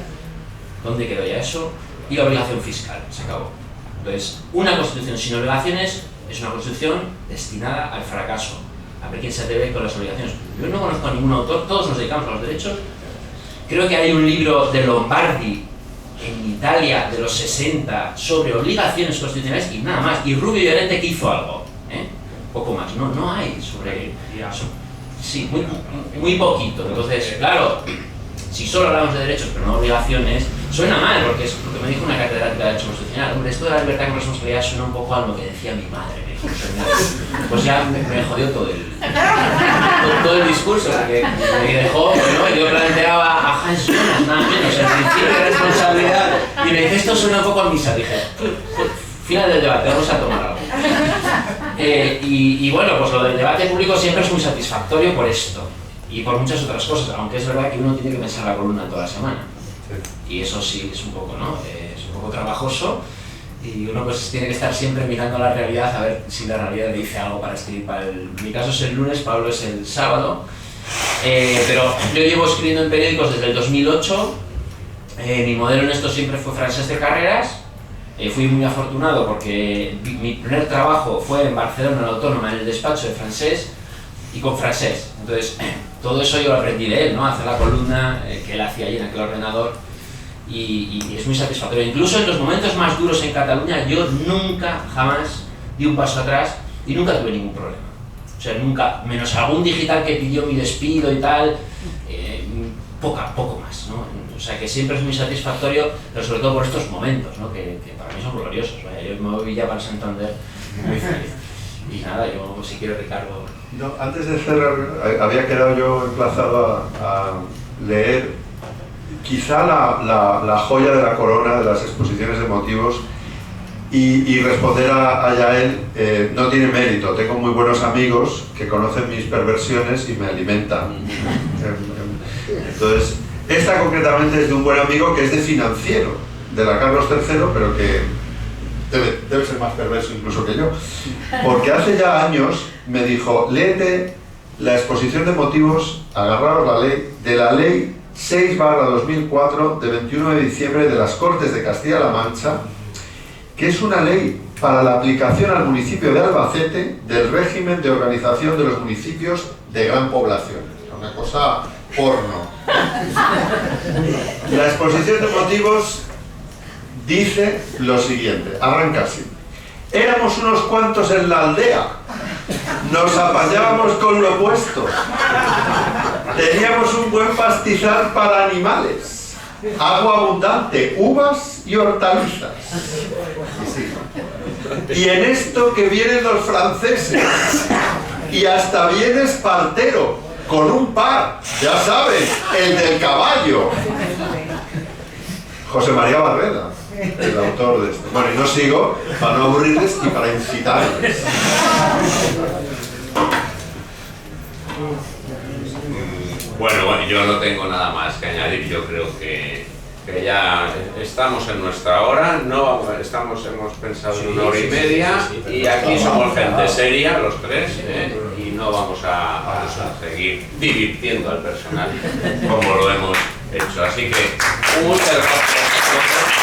¿dónde quedó ya eso? Y la obligación fiscal, se acabó. Entonces, una Constitución sin obligaciones es una Constitución destinada al fracaso. A ver quién se atreve con las obligaciones. Yo no conozco a ningún autor, todos nos dedicamos a los derechos. Creo que hay un libro de Lombardi en Italia de los 60 sobre obligaciones constitucionales y nada más. Y Rubio Llorente que hizo algo, poco más. No hay sobre eso. Sí, muy poquito. Entonces, claro, si solo hablamos de derechos pero no obligaciones, suena mal, porque es lo que me dijo una catedrática de Derecho Constitucional. Hombre, esto de la libertad con responsabilidad suena un poco a lo que decía mi madre. Pues ya me jodió todo el discurso, porque me dejó, ¿no? Yo planteaba a Hans Jonas, nada menos, el principio de responsabilidad, y me dice, esto suena un poco a misa. Dije, final del debate, vamos a tomar algo. Y bueno, pues lo del debate público siempre es muy satisfactorio por esto, y por muchas otras cosas, aunque es verdad que uno tiene que pensar la columna toda la semana. Y eso sí es un poco, ¿no? Es un poco trabajoso. Y uno pues tiene que estar siempre mirando la realidad a ver si la realidad le dice algo para escribir. En mi caso es el lunes, Pablo es el sábado. Pero yo llevo escribiendo en periódicos desde el 2008. Mi modelo en esto siempre fue Francesc de Carreras. Fui muy afortunado porque mi primer trabajo fue en Barcelona, en la Autónoma, en el despacho de Francesc. y con francés. Entonces, todo eso yo lo aprendí de él, ¿no? Hacer la columna que él hacía ahí en aquel ordenador y es muy satisfactorio. Incluso en los momentos más duros en Cataluña yo nunca, jamás di un paso atrás y nunca tuve ningún problema. O sea, nunca, menos algún digital que pidió mi despido y tal, poco más, ¿no? O sea, que siempre es muy satisfactorio, pero sobre todo por estos momentos, ¿no? que para mí son gloriosos. Vaya, yo me voy ya para Santander muy feliz. Y nada, yo si quiero, Ricardo... No, antes de cerrar, había quedado yo emplazado a leer quizá la joya de la corona de las exposiciones de motivos y responder a Yael. No tiene mérito, tengo muy buenos amigos que conocen mis perversiones y me alimentan. Entonces, esta concretamente es de un buen amigo que es de financiero, de la Carlos III, pero que debe ser más perverso incluso que yo, porque hace ya años me dijo: léete la exposición de motivos, agarraros de la ley 6/2004 de 21 de diciembre de las Cortes de Castilla-La Mancha, que es una ley para la aplicación al municipio de Albacete del régimen de organización de los municipios de gran población. Una cosa porno. La exposición de motivos dice lo siguiente, arranca así: éramos unos cuantos en la aldea, nos apañábamos con lo puesto, teníamos un buen pastizal para animales, agua abundante, uvas y hortalizas. Y en esto que vienen los franceses, y hasta viene Espartero, con un par, ya saben, el del caballo. José María Barreda, el autor de esto. Bueno, y no sigo para no aburrirles y para incitarles. Bueno, yo no tengo nada más que añadir. Yo creo que ya estamos en nuestra hora, hemos pensado en 1 hora y media, y aquí somos gente seria, los tres, y no vamos a seguir divirtiendo al personal como lo hemos hecho. Así que muchas gracias a todos.